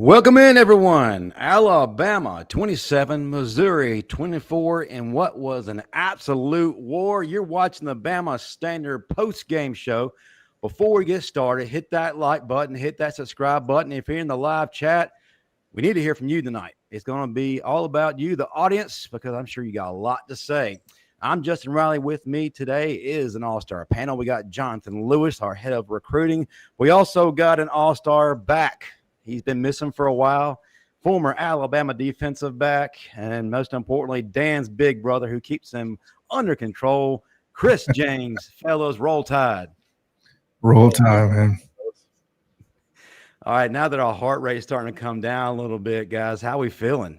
Welcome in, everyone. Alabama 27, Missouri 24, in what was an absolute war. You're watching the Bama Standard post-game show. Before we get started, hit that like button, hit that subscribe button. If you're in the live chat, we need to hear from you tonight. It's going to be all about you, the audience, because I'm sure you got a lot to say. I'm Justin Riley. With me today is an all-star panel. We got Johnathan Lewis, our head of recruiting. We also got an all-star back. He's been missing for a while. Former Alabama defensive back, and most importantly, Dan's big brother who keeps him under control, Chris James. Fellows, roll tide. Roll tide, man. All right, now that our heart rate is starting to come down a little bit, guys, how we feeling?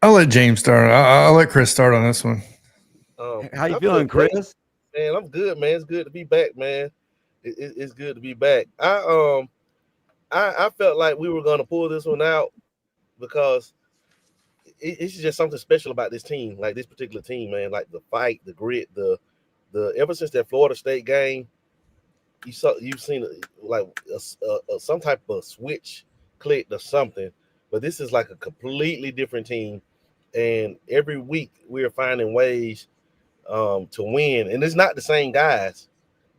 I'll let James start. I'll let Chris start on this one. How you feeling, Chris? Man, I'm good, man. It's good to be back, man. It's good to be back. I felt like we were going to pull this one out because it's just something special about this team, like this particular team, man. Like the fight, the grit, the ever since that Florida State game, you've seen like some type of switch clicked or something. But this is like a completely different team, and every week we are finding ways to win, and it's not the same guys,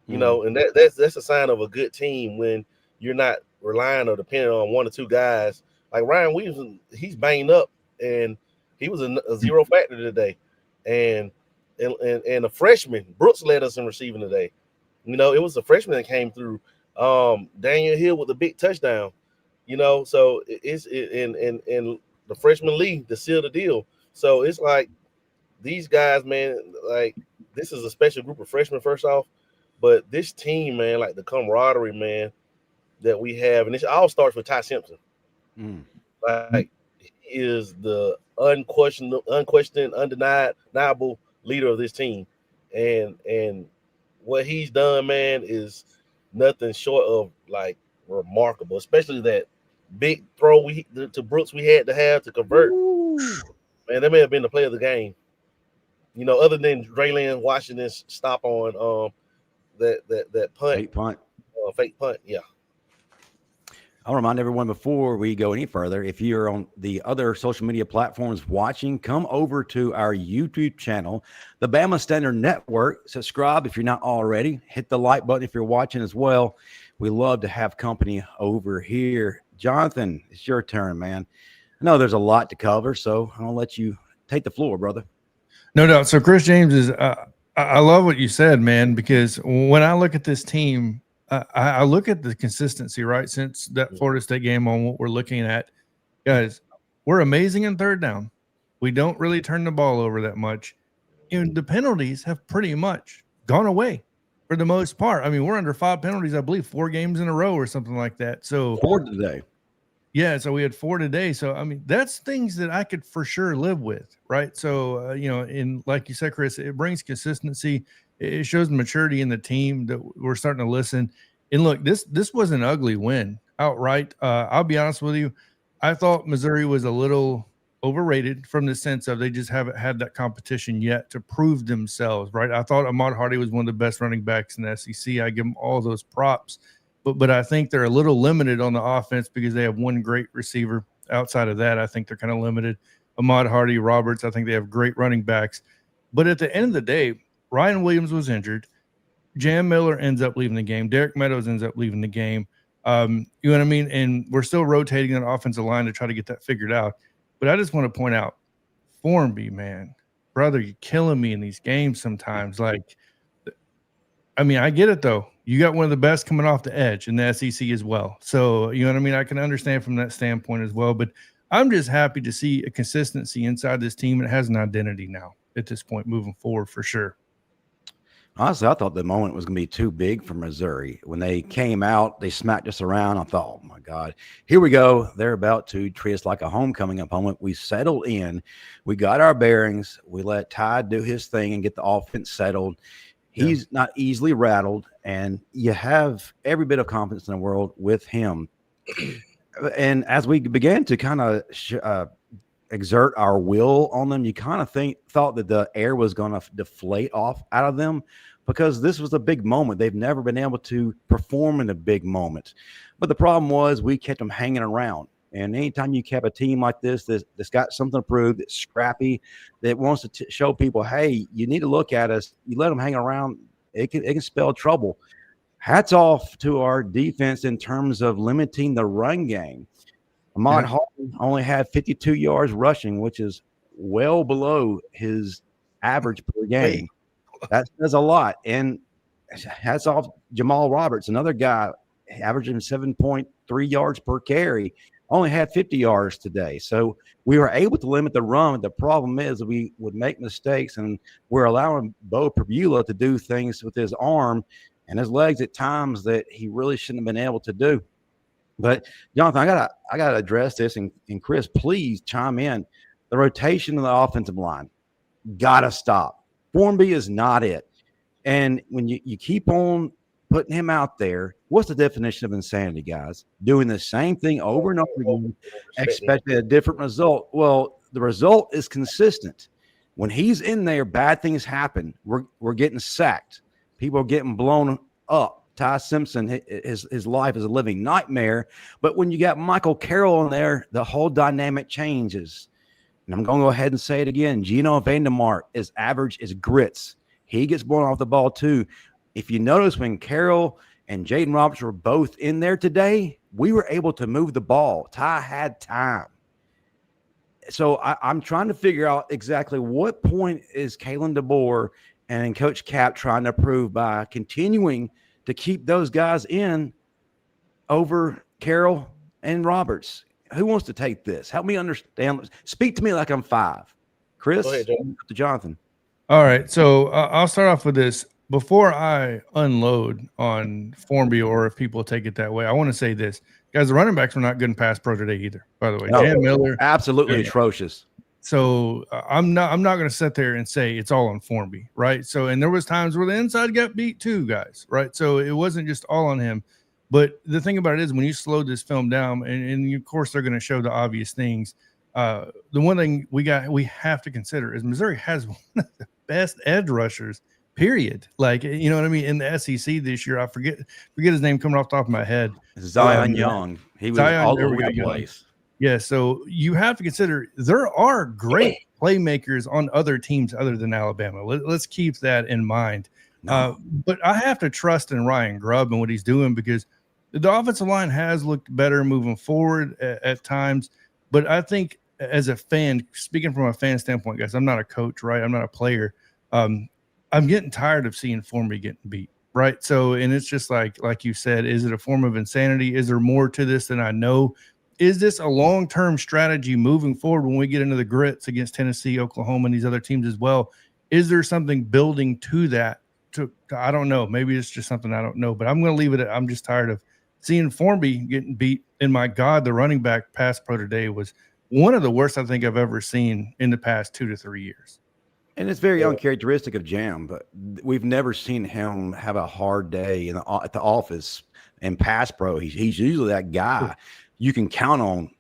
you know, and that's a sign of a good team when you're not relying or depending on one or two guys. Like Ryan Williams, he's banged up, and he was a zero factor today. And a freshman, Brooks led us in receiving today. You know, it was a freshman that came through. Daniel Hill with a big touchdown. You know, so it's the freshman league to seal the deal. So it's like these guys, man, like this is a special group of freshmen, first off. But this team, man, like the camaraderie, man, that we have, and this all starts with Ty Simpson. Like he is the unquestioned, undeniable leader of this team, and what he's done, man, is nothing short of like remarkable. Especially that big throw to Brooks we had to have to convert. Man, that may have been the play of the game. You know, other than Draylon Washington's stop on that punt, fake punt, yeah. I'll remind everyone before we go any further, if you're on the other social media platforms watching, come over to our YouTube channel, the Bama Standard Network. Subscribe if you're not already. Hit the like button if you're watching as well. We love to have company over here. Johnathan, it's your turn, man. I know there's a lot to cover, so I'll let you take the floor, brother. No doubt. So Chris James is I love what you said, man, because when I look at this team, I look at the consistency, right? Since that Florida State game on what we're looking at, guys, we're amazing in third down. We don't really turn the ball over that much. And the penalties have pretty much gone away for the most part. I mean, we're under 5 penalties, I believe, 4 games in a row or something like that. So 4 today. Yeah, so we had 4 today. So, I mean, that's things that I could for sure live with, right? So, you know, and like you said, Chris, it brings consistency. It shows maturity in the team that we're starting to listen. And look, this was an ugly win outright. I'll be honest with you. I thought Missouri was a little overrated from the sense of they just haven't had that competition yet to prove themselves, right? I thought Ahmad Hardy was one of the best running backs in the SEC. I give them all those props. But I think they're a little limited on the offense because they have one great receiver. Outside of that, I think they're kind of limited. Ahmad Hardy, Roberts, I think they have great running backs. But at the end of the day, Ryan Williams was injured. Jam Miller ends up leaving the game. Derek Meadows ends up leaving the game. You know what I mean? And we're still rotating an offensive line to try to get that figured out. But I just want to point out, Formby, man, brother, you're killing me in these games sometimes. Like, I mean, I get it, though. You got one of the best coming off the edge in the SEC as well. So, you know what I mean? I can understand from that standpoint as well. But I'm just happy to see a consistency inside this team. It has an identity now at this point moving forward for sure. Honestly, I thought the moment was going to be too big for Missouri. When they came out, they smacked us around. I thought, oh, my God, here we go. They're about to treat us like a homecoming opponent. We settled in. We got our bearings. We let Ty do his thing and get the offense settled. He's not easily rattled, and you have every bit of confidence in the world with him. And as we began to kind of exert our will on them, you kind of thought that the air was going to deflate off out of them. because this was a big moment. They've never been able to perform in a big moment. But the problem was we kept them hanging around. And anytime you kept a team like this that's got something to prove, that's scrappy, that wants to show people, hey, you need to look at us, you let them hang around, it can spell trouble. Hats off to our defense in terms of limiting the run game. Ahmad only had 52 yards rushing, which is well below his average per game. That says a lot. And hats off Jamal Roberts, another guy averaging 7.3 yards per carry, only had 50 yards today. So we were able to limit the run. The problem is we would make mistakes, and we're allowing Beau Pribula to do things with his arm and his legs at times that he really shouldn't have been able to do. But Johnathan, I gotta address this, and Chris, please chime in. The rotation of the offensive line gotta stop. Formby is not it. And when you keep on putting him out there, what's the definition of insanity, guys? Doing the same thing over and over again, expecting a different result. Well, the result is consistent. When he's in there, bad things happen. We're getting sacked. People are getting blown up. Ty Simpson, his life is a living nightmare. But when you got Michael Carroll in there, the whole dynamic changes. And I'm going to go ahead and say it again. Gino Vandermark is average as grits. He gets blown off the ball too. If you notice, when Carroll and Jaden Roberts were both in there today, we were able to move the ball. Ty had time. So I'm trying to figure out exactly what point is Kalen DeBoer and Coach Cap trying to prove by continuing to keep those guys in over Carroll and Roberts. Who wants to take this? Help me understand. Speak to me like I'm 5. Chris, Go ahead, to Johnathan. All right. So I'll start off with this. Before I unload on Formby, or if people take it that way, I want to say this. Guys, the running backs were not good in pass pro today either, by the way. No, Jam Miller. Absolutely atrocious. So I'm not going to sit there and say it's all on Formby, right? So, and there was times where the inside got beat too, guys, right? So it wasn't just all on him. But the thing about it is, when you slow this film down, and of course they're going to show the obvious things, the one thing we have to consider is Missouri has one of the best edge rushers, period. Like, you know what I mean? In the SEC this year, I forget his name coming off the top of my head. Zion Young. He was all over the place. Yeah, so you have to consider there are great playmakers on other teams other than Alabama. Let's keep that in mind. But I have to trust in Ryan Grubb and what he's doing, because the offensive line has looked better moving forward at times. But I think as a fan, speaking from a fan standpoint, guys, I'm not a coach, right? I'm not a player. I'm getting tired of seeing Formby getting beat, right? So, and it's just like you said, is it a form of insanity? Is there more to this than I know? Is this a long-term strategy moving forward when we get into the grits against Tennessee, Oklahoma, and these other teams as well? Is there something building to that? I don't know. Maybe it's just something I don't know, but I'm going to leave it at, I'm just tired of seeing Formby getting beat. And my God, the running back pass pro today was one of the worst I think I've ever seen in the past 2 to 3 years. And it's very uncharacteristic of Jam, but we've never seen him have a hard day at the office in pass pro. He's usually that guy you can count on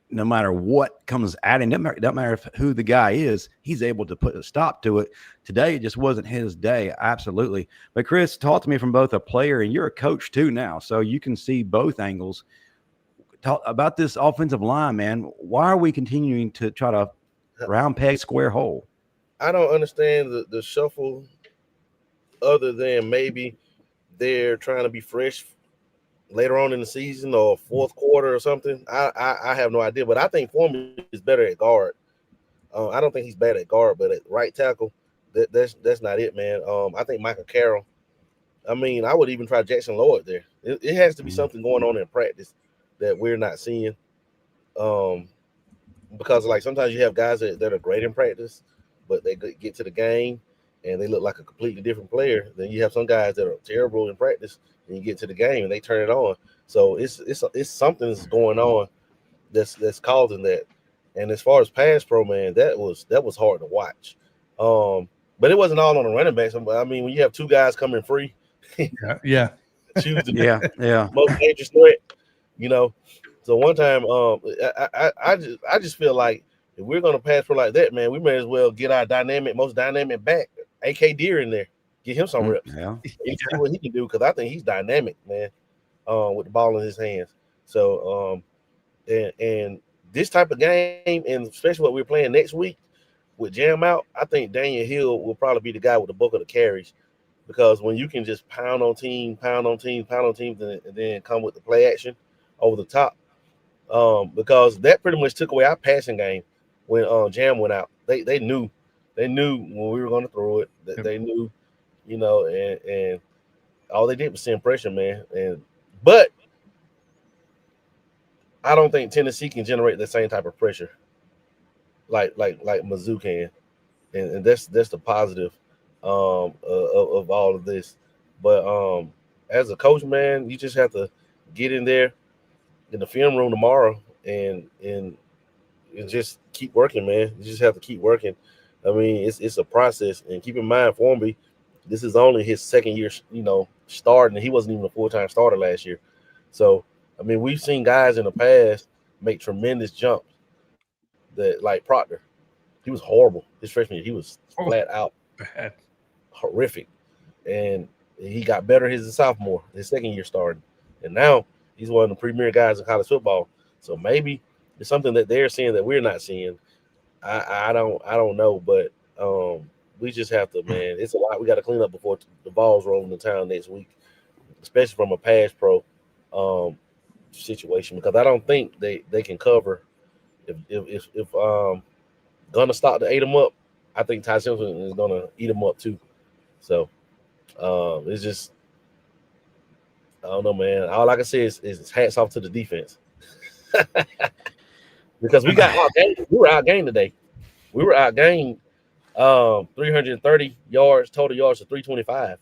no matter what comes at him. Doesn't matter who the guy is, he's able to put a stop to it. Today, it just wasn't his day. Absolutely. But Chris, talk to me from both a player, and you're a coach too now, so you can see both angles. Talk about this offensive line, man. Why are we continuing to try to round peg square hole? I don't understand the shuffle, other than maybe they're trying to be fresh later on in the season or fourth quarter or something. I have no idea, but I think Formby is better at guard. I don't think he's bad at guard, but at right tackle, that's not it, man. I think Michael Carroll. I mean, I would even try Jackson Lloyd there. It has to be something going on in practice that we're not seeing. Because like sometimes you have guys that are great in practice, but they get to the game and they look like a completely different player. Then you have some guys that are terrible in practice, and you get to the game and they turn it on. So it's something that's going on that's causing that. And as far as pass pro, man, that was hard to watch. But it wasn't all on the running backs. I mean, when you have 2 guys coming free, yeah, choose the most dangerous threat, you know. So one time, I just feel like if we're gonna pass pro like that, man, we may as well get our most dynamic back, AK Deer, in there. Get him some reps. Yeah. See what he can do, because I think he's dynamic, man, with the ball in his hands. So, and this type of game, and especially what we're playing next week with Jam out, I think Daniel Hill will probably be the guy with the bulk of the carries, because when you can just pound on teams, and then come with the play action over the top, because that pretty much took away our passing game when Jam went out. They knew when we were going to throw it. They knew, and all they did was send pressure, man. But I don't think Tennessee can generate the same type of pressure like Mizzou can, and that's the positive of all of this. But as a coach, man, you just have to get in there in the film room tomorrow and just keep working, man. You just have to keep working. I mean, it's a process, and keep in mind, Formby, this is only his second year, starting, and he wasn't even a full-time starter last year. So, I mean, we've seen guys in the past make tremendous jumps. That, like Proctor, he was horrible his freshman year. He was flat out bad, horrific, and he got better his sophomore, his second year starting, and now he's one of the premier guys in college football. So maybe it's something that they're seeing that we're not seeing. I don't know, but we just have to, man. It's a lot we got to clean up before the ball's rolling in town next week, especially from a pass pro situation, because I don't think they can cover if gonna stop to eat them up. I think Ty Simpson is gonna eat them up too. So it's just, I don't know, man. All I can say is hats off to the defense. Because we got outgained. We were outgained today. We were outgained 330 yards, total yards to 325.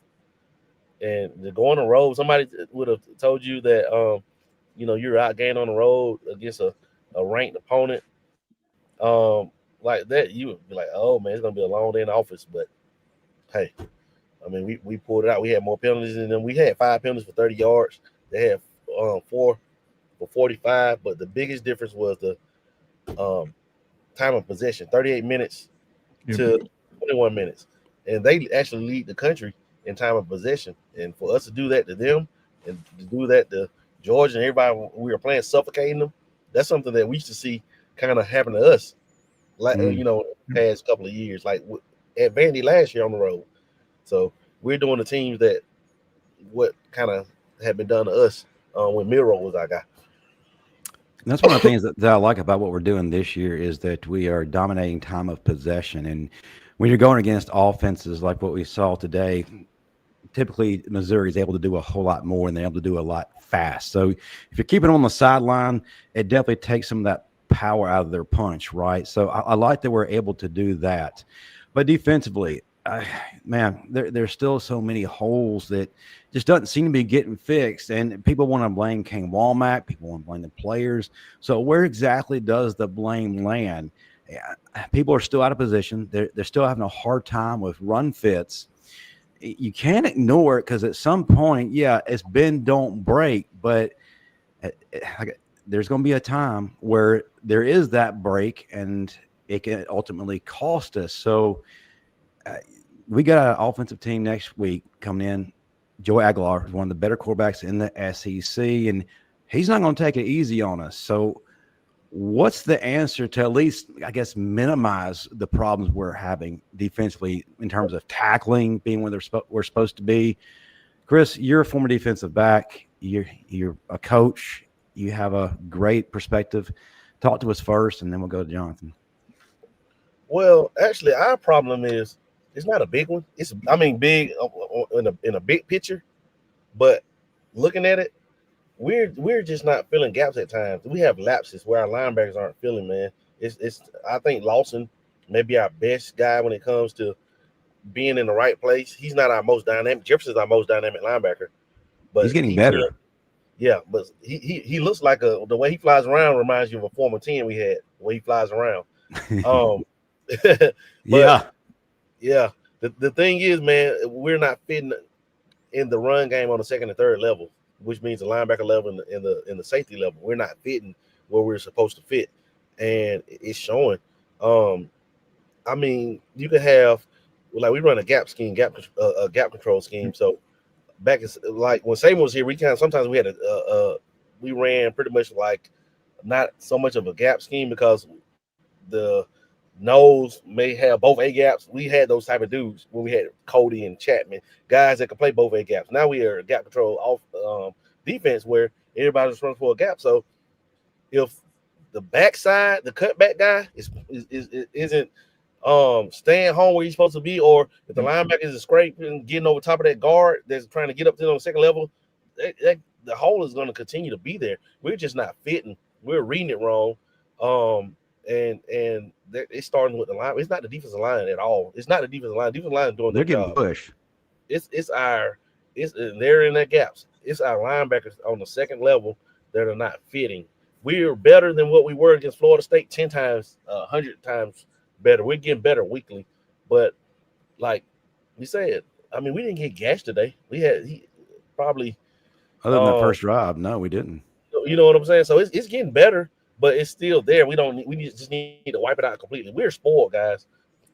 And to go on the road, somebody would have told you that you're outgained on the road against a ranked opponent. Like that, you would be like, oh man, it's gonna be a long day in the office. But hey, I mean, we pulled it out. We had more penalties than them. We had 5 penalties for 30 yards. They had 4 for 45. But the biggest difference was the time of possession, 38 minutes to 21 minutes. And they actually lead the country in time of possession. And for us to do that to them, and to do that to Georgia and everybody we were playing, suffocating them, that's something that we used to see kind of happen to us, like past couple of years, like at Vandy last year on the road. So we're doing the teams that what kind of had been done to us when Miro was our guy. And that's one of the things that I like about what we're doing this year is that we are dominating time of possession. And when you're going against offenses like what we saw today, typically Missouri is able to do a whole lot more, and they're able to do a lot fast. So if you're keeping them on the sideline, it definitely takes some of that power out of their punch, right? So I like that we're able to do that. But defensively, man, there's still so many holes that just doesn't seem to be getting fixed. And people want to blame Kane Wommack. People want to blame the players. So where exactly does the blame land? People are still out of position. They're still having a hard time with run fits. You can't ignore it, because at some point, it's bend, don't break. But there's going to be a time where there is that break, and it can ultimately cost us. So we got an offensive team next week coming in. Joe Aguilar is one of the better quarterbacks in the SEC, and he's not going to take it easy on us. So what's the answer to at least, I guess, minimize the problems we're having defensively in terms of tackling, being where we're supposed to be? Chris, you're a former defensive back. You're a coach. You have a great perspective. Talk to us first, and then we'll go to Johnathan. Well, actually, our problem is it's not a big one. Big in a big picture, but looking at it, we're just not filling gaps at times. We have lapses where our linebackers aren't filling, man. It's I think Lawson may be our best guy when it comes to being in the right place. He's not our most dynamic. Jefferson's our most dynamic linebacker, but he's getting better. But he looks like the way he flies around reminds you of a former 10 we had, the way he flies around. The thing is, man, we're not fitting in the run game on the second and third level, which means the linebacker level and the safety level. We're not fitting where we're supposed to fit, and it's showing. You could have we run a gap scheme, gap control scheme. So back like when Sam was here, sometimes we had we ran pretty much like not so much of a gap scheme because the nose may have both A gaps. We had those type of dudes when we had Cody and Chapman, guys that could play both A gaps. Now we are a gap control off defense where everybody's running for a gap. So if the backside, the cutback guy isn't staying home where he's supposed to be, or if the linebacker is scraping, getting over top of that guard that's trying to get up to on the second level, the hole is going to continue to be there. We're just not fitting. We're reading it wrong. And it's starting with the line. It's not the defensive line at all. It's not the defensive line. Defensive line is doing their job. Push. They're in their gaps. It's our linebackers on the second level that are not fitting. We're better than what we were against Florida State 10 times, 100 times better. We're getting better weekly. But like we said, I mean, we didn't get gashed today. He probably other than the first drive. No, we didn't. You know what I'm saying? So it's getting better, but it's still there. We just need to wipe it out completely. We're spoiled, guys.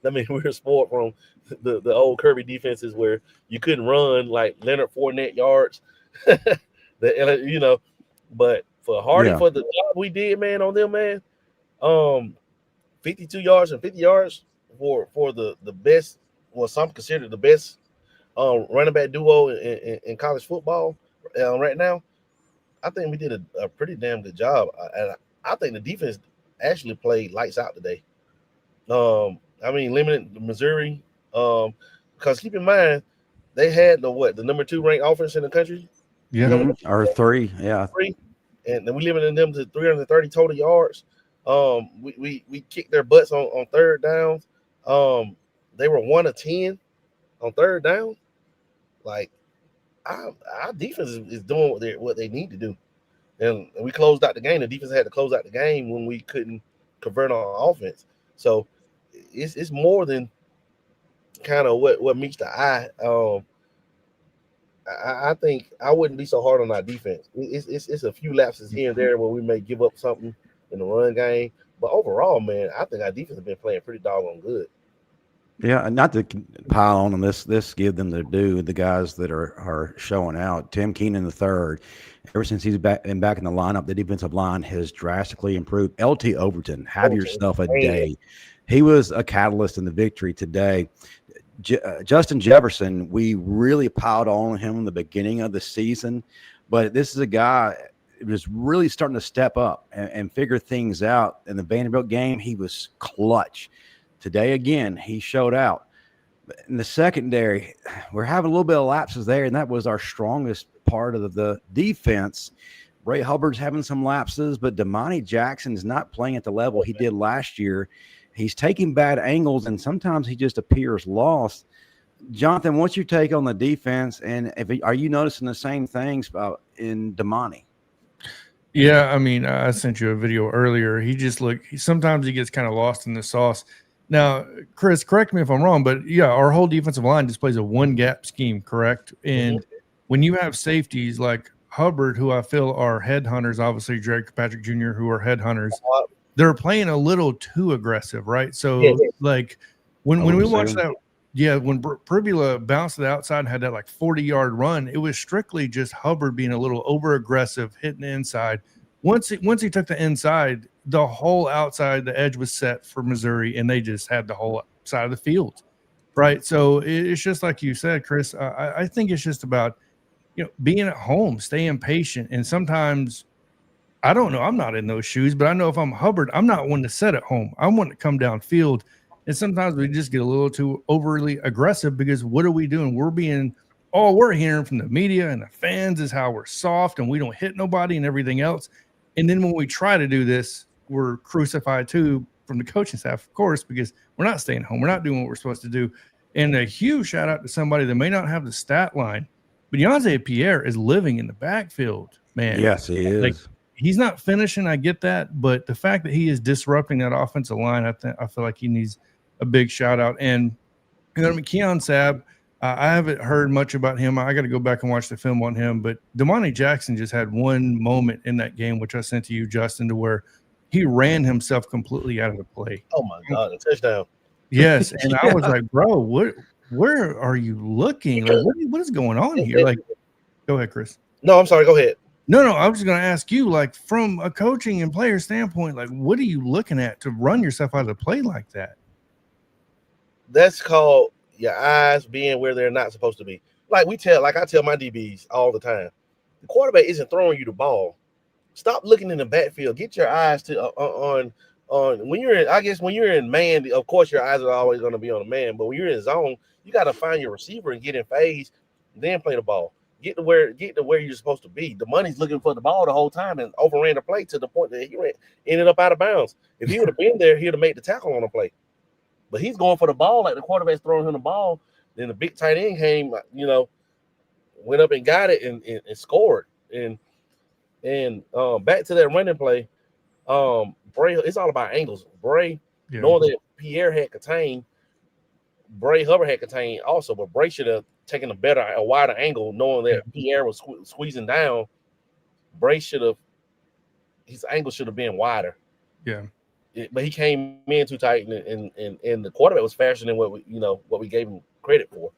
I mean, we're spoiled from the old Kirby defenses where you couldn't run like Leonard Fournette yards. But for Hardy, for the job we did, man, on them, man, 52 yards and 50 yards for the best, well, some consider the best running back duo in college football right now. I think we did a pretty damn good job. And I think the defense actually played lights out today. I mean, limited Missouri. Because keep in mind, they had the number 2 ranked offense in the country. Yeah. Or 3. Yeah. 3. And then we limited them to 330 total yards. We kicked their butts on third downs. They were 1 of 10 on third down. Like, our defense is doing what they need to do. And we closed out the game. The defense had to close out the game when we couldn't convert on offense. So it's more than kind of what meets the eye. I think I wouldn't be so hard on our defense. It's a few lapses here and there where we may give up something in the run game. But overall, man, I think our defense has been playing pretty doggone good. Yeah, not to pile on this give them their due. The guys that are showing out. Tim Keenan III, ever since he's back in the lineup, the defensive line has drastically improved. LT Overton, have yourself a day. He was a catalyst in the victory today. Justin Jefferson, we really piled on him in the beginning of the season, but this is a guy who was really starting to step up and figure things out. In the Vanderbilt game, he was clutch. Today, again, he showed out. In the secondary, we're having a little bit of lapses there, and that was our strongest part of the defense. Ray Hubbard's having some lapses, but Damani Jackson's not playing at the level he did last year. He's taking bad angles, and sometimes he just appears lost. Johnathan, what's your take on the defense, and are you noticing the same things in Damani? Yeah, I mean, I sent you a video earlier. Sometimes he gets kind of lost in the sauce. Now, Chris, correct me if I'm wrong, but yeah, our whole defensive line displays a one gap scheme, correct? And when you have safeties like Hubbard, who I feel are headhunters, obviously Drake Patrick Jr., who are headhunters, they're playing a little too aggressive, right? So, like when we watched that, when Pribula bounced to the outside and had that like 40-yard run, it was strictly just Hubbard being a little over aggressive, hitting the inside. Once he took the inside, the whole outside, the edge was set for Missouri, and they just had the whole side of the field, right? So it's just like you said, Chris. I think it's just about being at home, staying patient, and sometimes I don't know. I'm not in those shoes, but I know if I'm Hubbard, I'm not one to set at home. I want to come downfield, and sometimes we just get a little too overly aggressive because what are we doing? We're hearing from the media and the fans is how we're soft and we don't hit nobody and everything else. And then when we try to do this, we're crucified too from the coaching staff, of course, because we're not staying home. We're not doing what we're supposed to do. And a huge shout out to somebody that may not have the stat line, but Yonze Pierre is living in the backfield, man. Yes, he is. Like, he's not finishing. I get that. But the fact that he is disrupting that offensive line, I feel like he needs a big shout out. And Keon Sabb, I haven't heard much about him. I got to go back and watch the film on him. But Damani Jackson just had one moment in that game, which I sent to you, Justin, to where he ran himself completely out of the play. Oh, my God, a touchdown. Yes, and I was like, bro, where are you looking? Like, what is going on here? Like, go ahead, Chris. No, I'm sorry. Go ahead. No, I was going to ask you, like, from a coaching and player standpoint, like, what are you looking at to run yourself out of the play like that? That's called your eyes being where they're not supposed to be. Like I tell my DBs all the time, the quarterback isn't throwing you the ball. Stop looking in the backfield. Get your eyes to on when you're in. I guess when you're in man, of course your eyes are always going to be on the man. But when you're in zone, you got to find your receiver and get in phase, then play the ball. Get to where you're supposed to be. The money's looking for the ball the whole time and overran the play to the point that he ended up out of bounds. If he would have been there, he'd have made the tackle on the play. But he's going for the ball like the quarterback's throwing him the ball. Then the big tight end came, went up and got it and scored. And back to that running play, Bray, it's all about angles. Bray, knowing that Pierre had contained, Bray Hubbard had contained also, but Bray should have taken a wider angle, knowing that Pierre was squeezing down. Bray his angle should have been wider. Yeah. But he came in too tight, and the quarterback was faster than what we gave him credit for.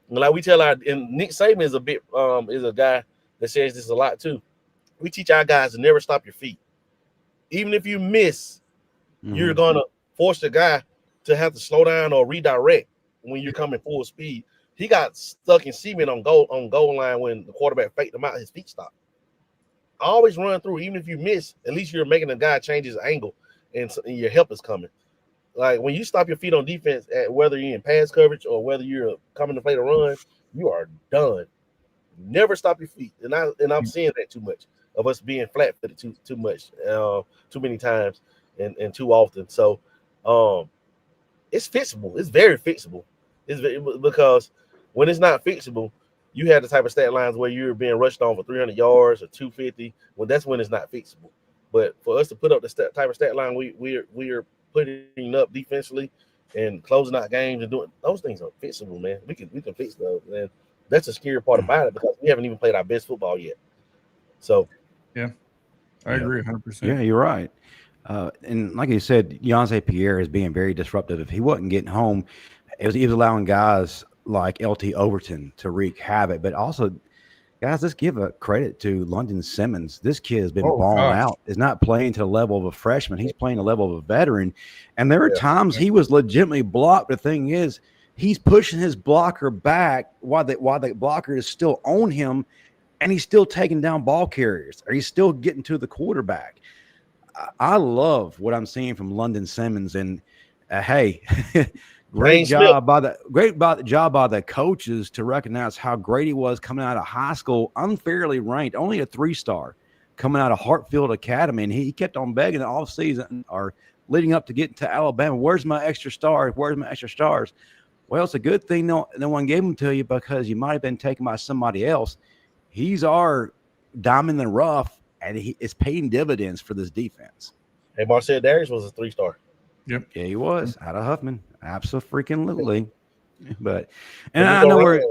And like we tell and Nick Saban is a guy that says this a lot too. We teach our guys to never stop your feet. Even if you miss, you're gonna force the guy to have to slow down or redirect when you're coming full speed. He got stuck in cement on goal line when the quarterback faked him out. His feet stopped. Always run through, even if you miss. At least you're making the guy change his angle, and your help is coming. Like when you stop your feet on defense, whether you're in pass coverage or whether you're coming to play the run, you are done. Never stop your feet, and I'm seeing that too much of us being flat-footed too much, too many times, and too often. So, it's fixable. It's very fixable. Because when it's not fixable, you have the type of stat lines where you're being rushed on for 300 yards or 250. Well, that's when it's not fixable. But for us to put up the type of stat line we're putting up defensively and closing out games and doing those things are fixable, man. We can fix those, and that's the scary part about it because we haven't even played our best football yet. So, yeah, I agree 100%. Yeah, you're right. And like you said, Johnathan Pierre is being very disruptive. If he wasn't getting home, he was allowing guys like LT Overton to wreak havoc. But also, guys, let's give a credit to London Simmons. This kid has been balling out. Is not playing to the level of a freshman. He's playing the level of a veteran. And there are times he was legitimately blocked. The thing is, he's pushing his blocker back while the blocker is still on him, and he's still taking down ball carriers, or he's still getting to the quarterback. I love what I'm seeing from London Simmons, and hey, great job by the coaches to recognize how great he was coming out of high school, unfairly ranked, only a 3-star, coming out of Hartfield Academy, and he kept on begging the off season or leading up to getting to Alabama. Where's my extra stars? Where's my extra stars? Well, it's a good thing no one gave them to you because you might have been taken by somebody else. He's our diamond in the rough, and it's paying dividends for this defense. Hey, Marcel Darius was a 3-star. Yep. Yeah, he was out of Huffman. Absolutely. But I know we're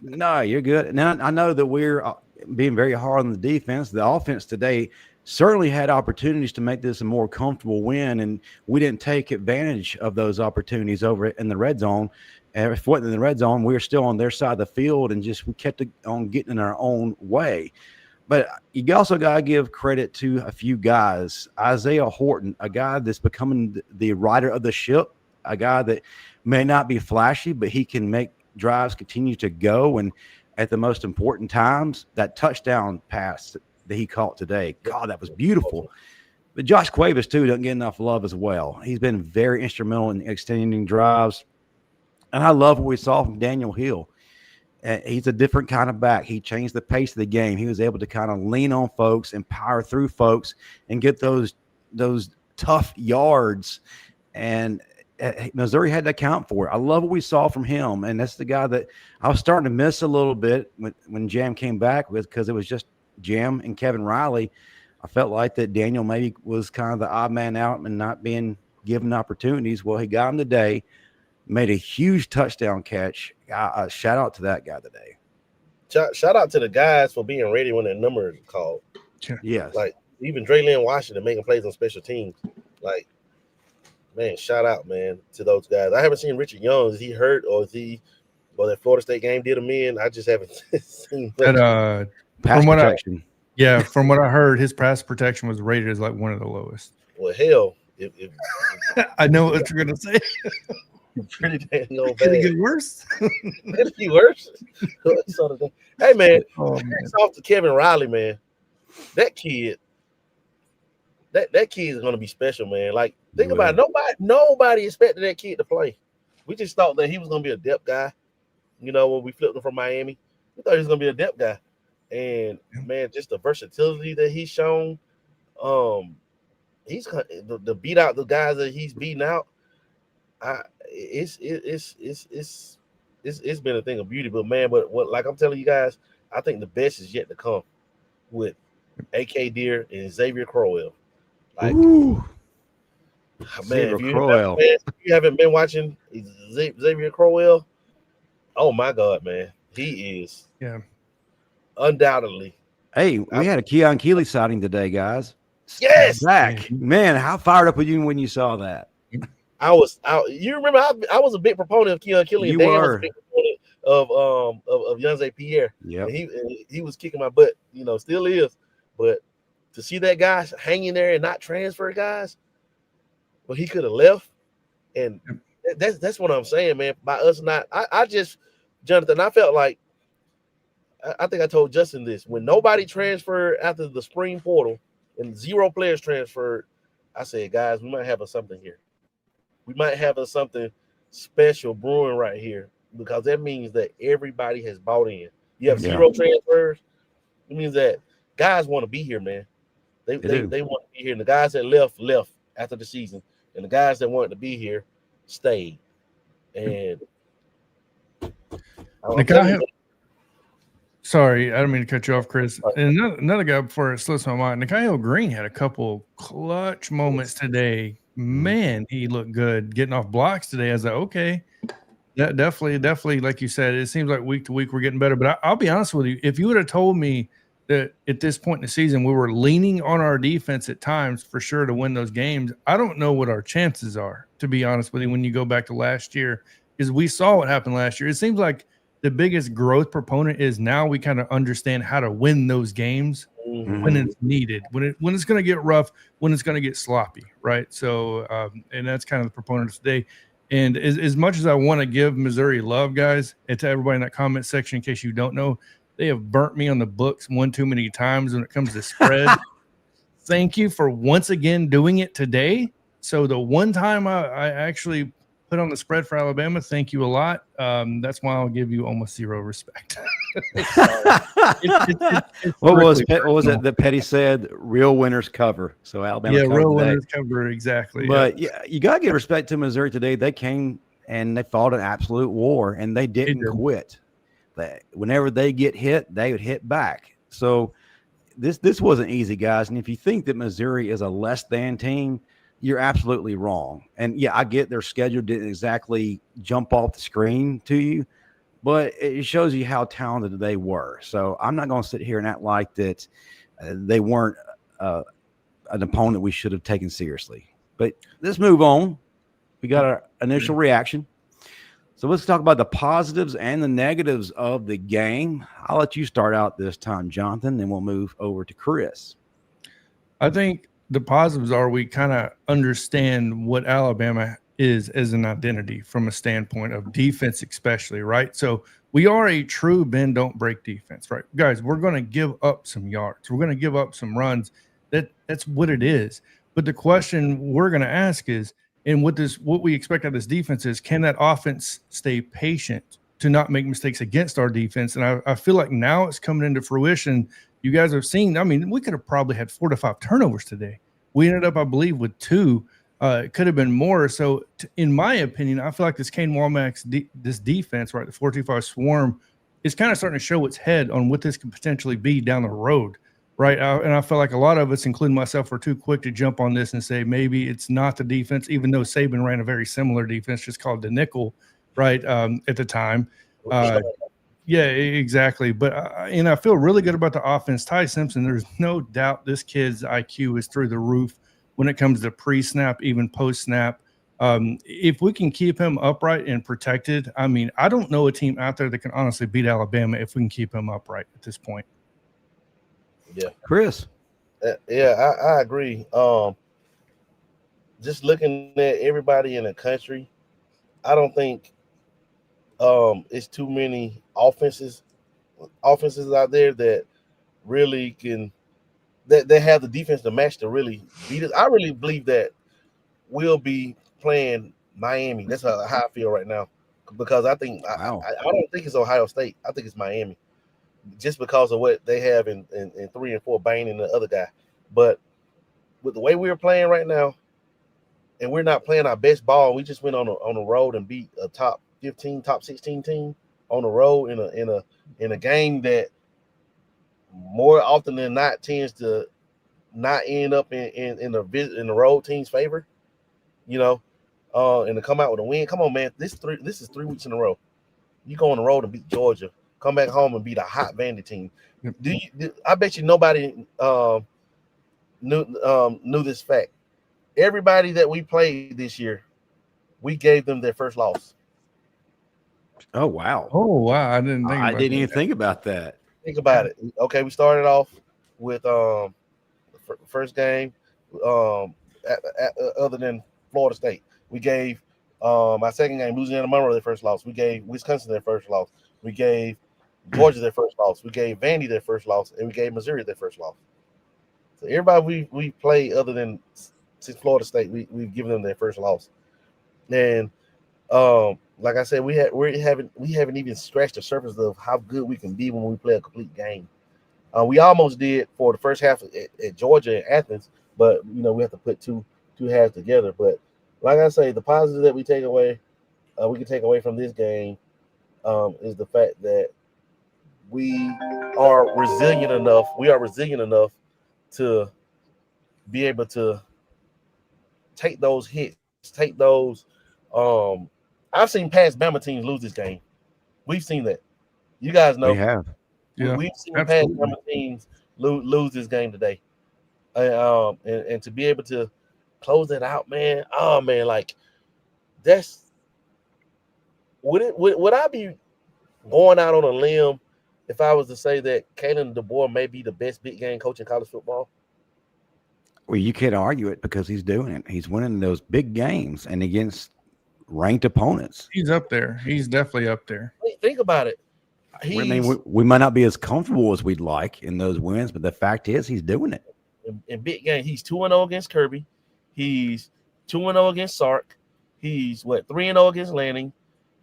no, you're good. Now I know that we're being very hard on the defense. The offense today certainly had opportunities to make this a more comfortable win, and we didn't take advantage of those opportunities over in the red zone. And if it wasn't in the red zone, we were still on their side of the field and we kept on getting in our own way. But you also got to give credit to a few guys. Isaiah Horton, a guy that's becoming the rider of the ship, a guy that may not be flashy, but he can make drives continue to go. And at the most important times, that touchdown pass that he caught today, God, that was beautiful. But Josh Cuevas, too, doesn't get enough love as well. He's been very instrumental in extending drives. And I love what we saw from Daniel Hill. He's a different kind of back. He changed the pace of the game. He was able to kind of lean on folks and power through folks and get those tough yards. And Missouri had to account for it. I love what we saw from him. And that's the guy that I was starting to miss a little bit when Jam came back with, because it was just Jam and Kevin Riley. I felt like that Daniel maybe was kind of the odd man out and not being given opportunities. Well, he got him today. Made a huge touchdown catch. Shout out to that guy today. Shout out to the guys for being ready when their number is called. Yes. Like even Draylon Washington making plays on special teams. Like man, shout out, man, to those guys. I haven't seen Richard Young. Is he hurt or that Florida State game did him in? I just haven't seen that. Pass protection. From what I heard, his pass protection was rated as like one of the lowest. Well, hell, if I know what you're gonna say. pretty damn bad. Could it get worse? Could it be worse? Hey, man, thanks off to Kevin Riley, man. That kid is gonna be special, man. Like, think about it. Nobody expected that kid to play. We just thought that he was gonna be a depth guy. You know, when we flipped him from Miami, we thought he was gonna be a depth guy. And man, just the versatility that he's shown. He's to beat out the guys that he's beating out. It's been a thing of beauty, but man, what like I'm telling you guys, I think the best is yet to come with AK Deer and Xavier Crowell. Like, man, if you haven't been watching Xavier Crowell, oh my God, man, he is undoubtedly. Hey, we had a Keon Keeley sighting today, guys. Yes, Zach, man, how fired up were you when you saw that? You remember I was a big proponent of Keon Keeley. You and Dan were was a big proponent of Yonze Pierre. Yeah, he was kicking my butt, still is. But to see that guy hanging there and not transfer guys, well, he could have left, and that's what I'm saying, man. By us not, I just, Johnathan, I felt like, I think I told Justin this, when nobody transferred after the spring portal and 0 players transferred, I said, guys, we might have something here. We might have something special brewing right here, because that means that everybody has bought in. You have 0 transfers. It means that guys want to be here, man. They want to be here. And the guys that left after the season, and the guys that wanted to be here stayed. And sorry, I don't mean to cut you off, Chris. And another guy before it slips my mind, Nikhil Green had a couple clutch moments today. Man, he looked good getting off blocks today. I was like, okay, that definitely, like you said, it seems like week to week we're getting better. But I'll be honest with you, if you would have told me that at this point in the season we were leaning on our defense at times for sure to win those games, I don't know what our chances are, to be honest with you, when you go back to last year, because we saw what happened last year. It seems like the biggest growth proponent is now we kind of understand how to win those games when it's needed, when it's going to get rough, when it's going to get sloppy, right? So, and that's kind of the proponent today. And as much as I want to give Missouri love, guys, and to everybody in that comment section, in case you don't know, they have burnt me on the books one too many times when it comes to spread. Thank you for once again doing it today. So the one time I actually put on the spread for Alabama, thank you a lot. That's why I'll give you almost 0 respect. What was it that Petty said? Real winners cover. So Alabama, real winners cover, exactly. But you got to give respect to Missouri today. They came and they fought an absolute war, and they didn't quit. Whenever they get hit, they would hit back. So this wasn't easy, guys. And if you think that Missouri is a less than team, you're absolutely wrong. And yeah, I get their schedule didn't exactly jump off the screen to you, but it shows you how talented they were. So I'm not going to sit here and act like that they weren't an opponent we should have taken seriously. But let's move on. We got our initial reaction. So let's talk about the positives and the negatives of the game. I'll let you start out this time, Johnathan, then we'll move over to Chris. I think the positives are we kind of understand what Alabama is as an identity from a standpoint of defense, especially, right? So we are a true bend, don't break defense, right? Guys, we're going to give up some yards. We're going to give up some runs. That's what it is. But the question we're going to ask is, and what we expect out of this defense is, can that offense stay patient to not make mistakes against our defense? And I feel like now it's coming into fruition. You guys have seen, I mean, we could have probably had 4 to 5 turnovers today. We ended up, I believe, with 2. It could have been more. So in my opinion, I feel like this Kane Wommack's this defense, right, the 4-2-5 swarm, is kind of starting to show its head on what this could potentially be down the road. Right. And I feel like a lot of us, including myself, were too quick to jump on this and say maybe it's not the defense, even though Saban ran a very similar defense, just called the nickel, right, at the time. Yeah, exactly. But and I feel really good about the offense. Ty Simpson, there's no doubt this kid's IQ is through the roof when it comes to pre-snap, even post-snap. If we can keep him upright and protected, I mean, I don't know a team out there that can honestly beat Alabama if we can keep him upright at this point. Yeah, Chris. Yeah, I agree. Just looking at everybody in the country, I don't think it's too many offenses out there that really can that have the defense to match to really beat us. I really believe that we'll be playing Miami. That's how I feel right now, because I think Wow. I don't think it's Ohio State. I think it's Miami, just because of what they have in 3 and 4, Bain and the other guy. But with the way we're playing right now, and we're not playing our best ball, we just went on the road and beat a top 15, top 16 team on the road in a game that more often than not tends to not end up in the road team's favor, you know, and to come out with a win. Come on, man. This is 3 weeks in a row. You go on the road and beat Georgia, come back home and beat a hot Vandy team. I bet you nobody knew this fact. Everybody that we played this year, we gave them their first loss. Oh wow. I didn't even think about that. Think about it. Okay, we started off with the first game, other than Florida State. We gave our second game, Louisiana Monroe, their first loss. We gave Wisconsin their first loss. We gave Georgia their first loss. We gave Vandy their first loss, and we gave Missouri their first loss. So everybody we played other than since Florida State, we've given them their first loss. And like I said, we haven't even scratched the surface of how good we can be when we play a complete game. We almost did for the first half at Georgia and Athens, but we have to put two halves together. But like I say, the positive that we take away, we can take away from this game, is the fact that we are resilient enough. We are resilient enough to be able to take those hits, take those. I've seen past Bama teams lose this game. We've seen that. You guys know. We have. Yeah, we've seen absolutely. past Bama teams lose this game today. And to be able to close that out, man. Oh man, like that's would I be going out on a limb if I was to say that Kalen DeBoer may be the best big game coach in college football? Well, you can't argue it because he's doing it. He's winning those big games and against ranked opponents. He's up there. He's definitely up there. Think about it. We might not be as comfortable as we'd like in those wins, but the fact is he's doing it. In big game, he's 2-0 against Kirby. He's 2-0 against Sark. He's 3-0 against Lanning.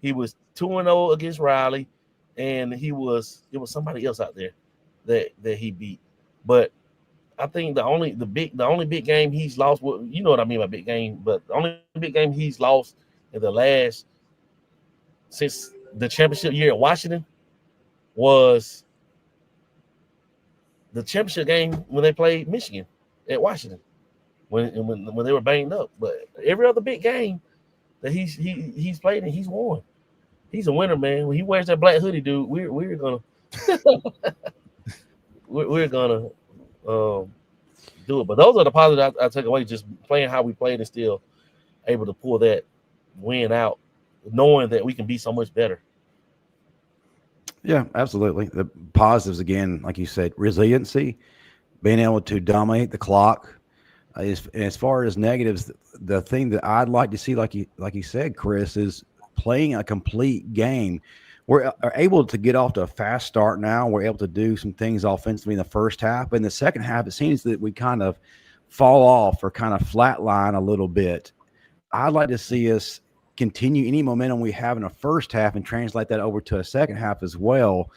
He was 2-0 against Riley, and it was somebody else out there that he beat. But I think the only big game he's lost, well, you know what I mean by big game, but the only big game he's lost in the last since the championship year at Washington was the championship game when they played Michigan at Washington when they were banged up. But every other big game that he's played in, he's won. He's a winner, man. When he wears that black hoodie, dude, we're gonna we're gonna do it. But those are the positives I take away, just playing how we played and still able to pull that win out, knowing that we can be so much better. Yeah, absolutely. The positives, again, like you said, resiliency, being able to dominate the clock. As far as negatives, the thing that I'd like to see, like you said, Chris, is playing a complete game. We're able to get off to a fast start now. We're able to do some things offensively in the first half. But in the second half, it seems that we kind of fall off or kind of flatline a little bit. I'd like to see us continue any momentum we have in the first half and translate that over to a second half as well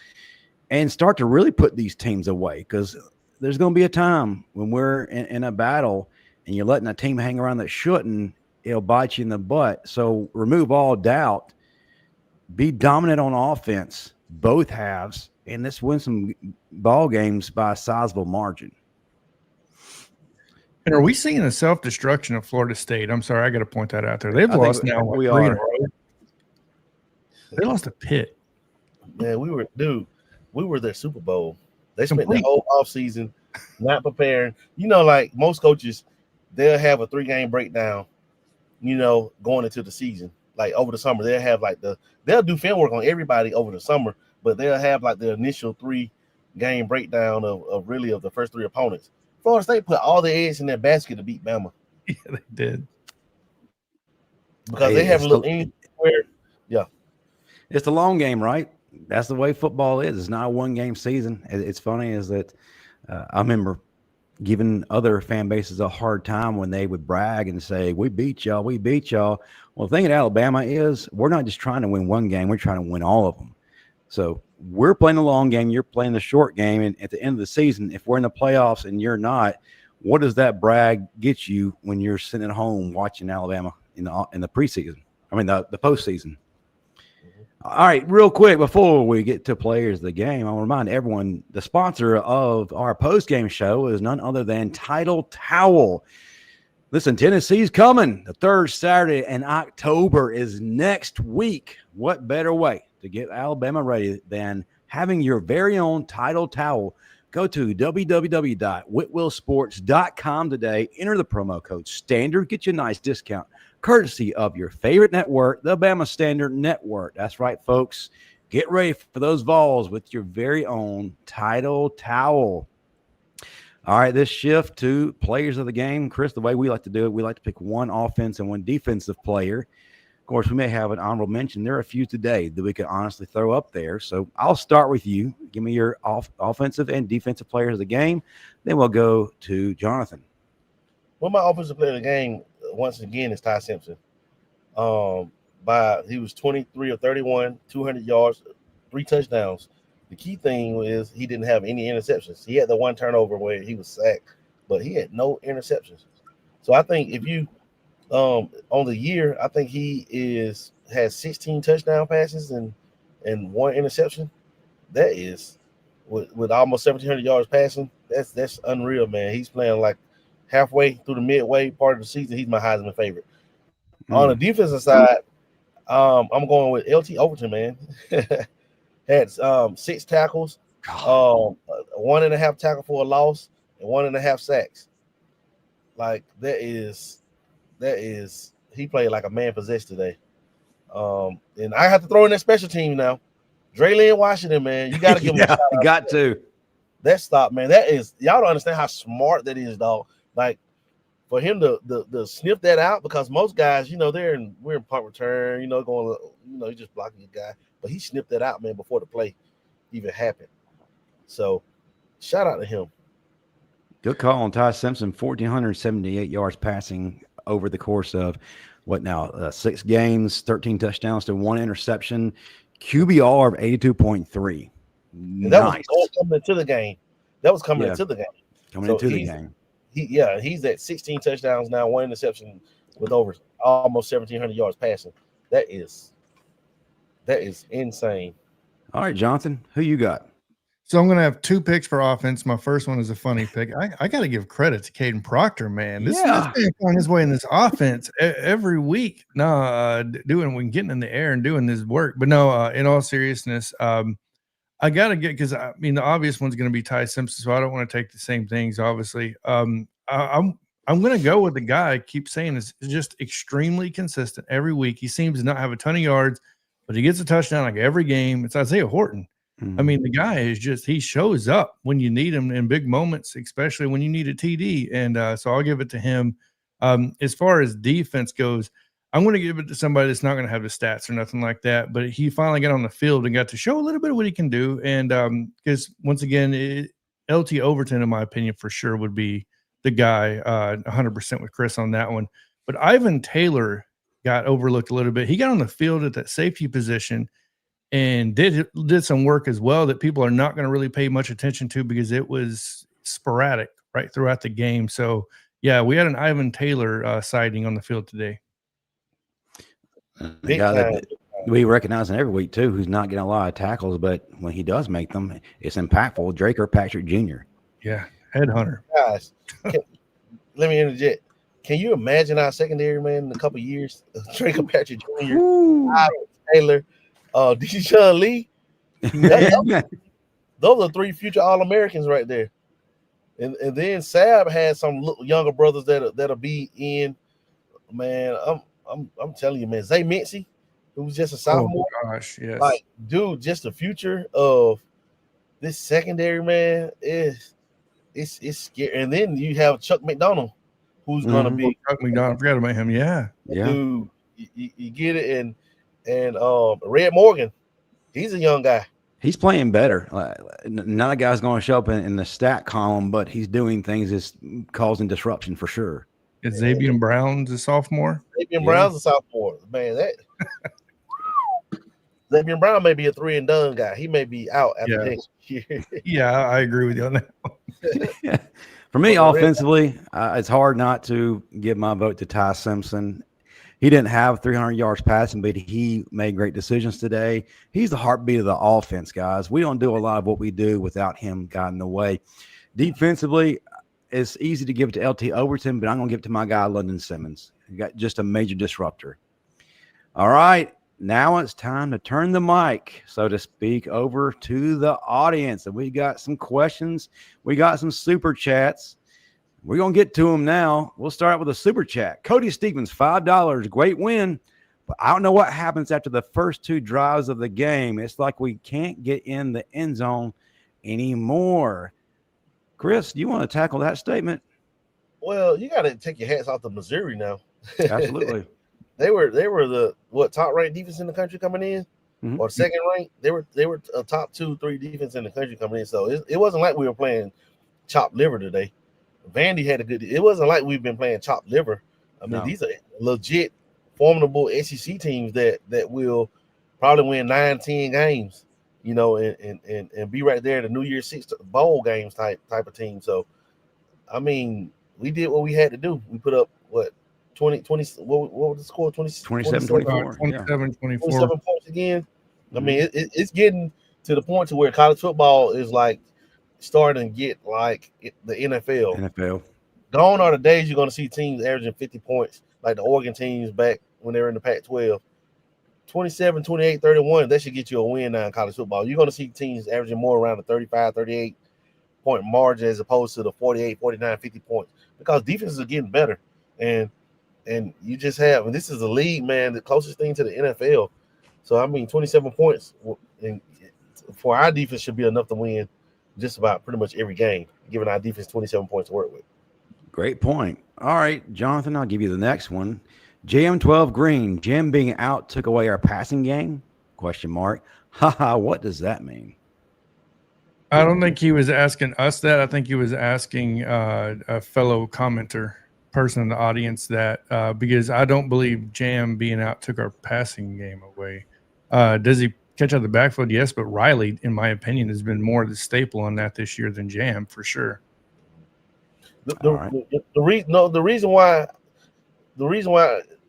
and start to really put these teams away, because there's going to be a time when we're in a battle and you're letting a team hang around that shouldn't, it'll bite you in the butt. So remove all doubt, be dominant on offense, both halves, and let's win some ball games by a sizable margin. And are we seeing a self-destruction of Florida State? I'm sorry, I got to point that out there. They've lost now. We are. They lost a Pitt. Man, we were their Super Bowl. They spent the whole offseason not preparing. Like most coaches, they'll have a 3-game breakdown, going into the season. Like over the summer, they'll do film work on everybody over the summer, but they'll have like the initial 3-game breakdown of the first 3 opponents. Florida State put all the eggs in their basket to beat Bama. Yeah, they did. Because they haven't looked anywhere. Yeah. It's the long game, right? That's the way football is. It's not a 1-game season. It's funny is that I remember giving other fan bases a hard time when they would brag and say, we beat y'all. Well, the thing at Alabama is we're not just trying to win 1 game. We're trying to win all of them. So we're playing the long game. You're playing the short game. And at the end of the season, if we're in the playoffs and you're not, what does that brag get you when you're sitting at home watching Alabama in the preseason? I mean, the postseason. All right, real quick, before we get to players of the game, I'll remind everyone the sponsor of our post-game show is none other than Title Towel. Listen, Tennessee's coming. The 3rd Saturday in October is next week. What better way to get Alabama ready than having your very own Title Towel? Go to www.whitwillsports.com today. Enter the promo code STANDARD. Get you a nice discount, courtesy of your favorite network, the Bama Standard Network. That's right, folks. Get ready for those Vols with your very own Title Towel. All right, this shift to players of the game. Chris, the way we like to do it, we like to pick 1 offense and 1 defensive player. Of course, we may have an honorable mention. There are a few today that we could honestly throw up there. So I'll start with you. Give me your offensive and defensive players of the game. Then we'll go to Johnathan. Well, my offensive player of the game, once again, is Ty Simpson. He was 23 of 31, 200 yards, 3 touchdowns. The key thing is he didn't have any interceptions. He had the 1 turnover where he was sacked, but he had no interceptions. So I think if you on the year, I think he has 16 touchdown passes and 1 interception. That is with almost 1,700 yards passing. That's unreal, man. He's playing like halfway through the midway part of the season. He's my Heisman favorite. On the defensive side, I'm going with LT Overton, man. Had 6 tackles, 1.5 tackle for a loss, and 1.5 sacks. Like that is he played like a man possessed today. And I have to throw in that special team now. Draylon Washington, man. You got to give him a shout out. Got to. That stop, man. That is, y'all don't understand how smart that is, dog. Like for him to sniff that out, because most guys, we're in punt return, going, you just blocking the guy. But he snipped that out, man, before the play even happened. So shout out to him. Good call on Ty Simpson. 1,478 yards passing over the course of 6 games, 13 touchdowns to 1 interception, QBR of 82.3. Nice. That was coming into the game. Coming into the game. He's at 16 touchdowns now, 1 interception with over almost 1,700 yards passing. That is insane. All right, Johnson, who you got? So I'm going to have 2 picks for offense. My first one is a funny pick. I got to give credit to Caden Proctor, man. This man on his way in this offense every week. Getting in the air and doing this work. But no, in all seriousness, I got to because the obvious one's going to be Ty Simpson, so I don't want to take the same things, obviously. I'm going to go with the guy I keep saying is just extremely consistent every week. He seems to not have a ton of yards, but he gets a touchdown like every game. It's Isaiah Horton. Mm-hmm. The guy is he shows up when you need him in big moments, especially when you need a TD. And so I'll give it to him. As far as defense goes, I'm going to give it to somebody that's not going to have the stats or nothing like that. But he finally got on the field and got to show a little bit of what he can do. And because once again, LT Overton, in my opinion, for sure would be the guy 100% with Chris on that one. But Ivan Taylor got overlooked a little bit. He got on the field at that safety position and did some work as well that people are not going to really pay much attention to because it was sporadic right throughout the game. So, yeah, we had an Ivan Taylor sighting on the field today. The guy that we recognize him every week, too, who's not getting a lot of tackles, but when he does make them, it's impactful. Drake Kirkpatrick Jr. Yeah, headhunter. Guys, let me interject. Can you imagine our secondary, man, in a couple of years? Drake Kirkpatrick Jr., Ivan Taylor, Deshaun Lee. Those are 3 future All-Americans right there. And then Sab has some younger brothers that'll be in. Man, I'm telling you, man, Zay Mincy, who was just a Oh sophomore, gosh, yes. like, dude, just the future of this secondary, man, it's scary. And then you have Chuck McDonald, who's gonna be Chuck McDonald. I forgot about him. Yeah. dude. You get it, and Red Morgan, he's a young guy. He's playing better. Not a guy's going to show up in the stat column, but he's doing things that's causing disruption for sure. Is Xavier Brown's a sophomore? Xavier Brown's a sophomore. Man, that Xavier Brown may be a 3-and-done guy. He may be out after next year. Yeah, I agree with you on that. For me, offensively, it's hard not to give my vote to Ty Simpson. He didn't have 300 yards passing, but he made great decisions today. He's the heartbeat of the offense, guys. We don't do a lot of what we do without him guiding the way. Defensively, it's easy to give it to LT Overton, but I'm going to give it to my guy, London Simmons. He got just a major disruptor. All right, now it's time to turn the mic, so to speak, over to the audience. And we got some questions. We got some super chats. We're going to get to them now. We'll start with a super chat. Cody Stevens, $5. Great win. But I don't know what happens after the first 2 drives of the game. It's like we can't get in the end zone anymore. Chris, do you want to tackle that statement? Well, you got to take your hats off to Missouri now. Absolutely. They were the top ranked defense in the country coming in, or second ranked. They were a top 2-3 defense in the country coming in. So it wasn't like we were playing chopped liver today. Vandy had a good. It wasn't like we've been playing chopped liver. I mean, these are legit, formidable SEC teams that will probably win 9-10 games, you know, and be right there in the New Year's Six bowl games type of team. So, I mean, we did what we had to do. We put up what 20. What was the score? 27-24. 27-24. 27 points again. I mean, it's getting to the point to where college football is like starting to get like the NFL. Gone are the days you're going to see teams averaging 50 points, like the Oregon teams back when they were in the Pac-12. 27, 28, 31, that should get you a win now in college football. You're going to see teams averaging more around the 35, 38 point margin as opposed to the 48, 49, 50 points because defenses are getting better. And you just have, and this is a league, man, the closest thing to the NFL. So, I mean, 27 points for our defense should be enough to win just about pretty much every game, giving our defense 27 points to work with. Great point. All right, Jonathan, I'll give you the next one. JM12 Green, Jim being out took away our passing game? ? Haha, what does that mean? I don't think he was asking us that. I think he was asking a fellow commenter, person in the audience that because I don't believe Jam being out took our passing game away. Does he catch out the backfield? Yes, but Riley, in my opinion, has been more the staple on that this year than Jam for sure. The reason why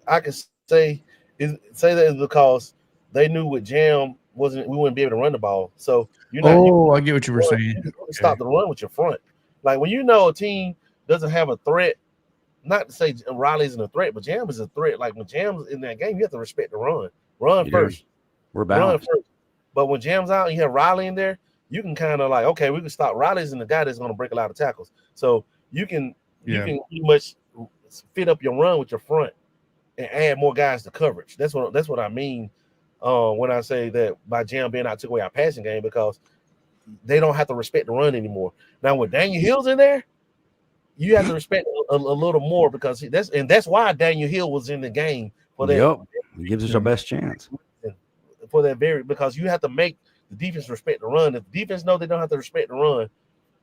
I can say that is because they knew with Jam we wouldn't be able to run the ball. So I get what you were saying. Stop the run with your front. Like when you know a team doesn't have a threat, not to say Riley isn't a threat, but Jam is a threat. Like when Jam's in that game, you have to respect the run. Run first. We're balanced. But when Jam's out and you have Riley in there, you can kind of like, okay, we can stop. Riley's in the guy that's going to break a lot of tackles. So you can pretty much fit up your run with your front and add more guys to coverage. That's what I mean when I say that by Jam being out took away our passing game because they don't have to respect the run anymore. Now with Daniel Hill's in there, you have to respect a little more because that's why Daniel Hill was in the game for that. Yep, he gives us our best chance. For that because you have to make the defense respect the run. If the defense know they don't have to respect the run,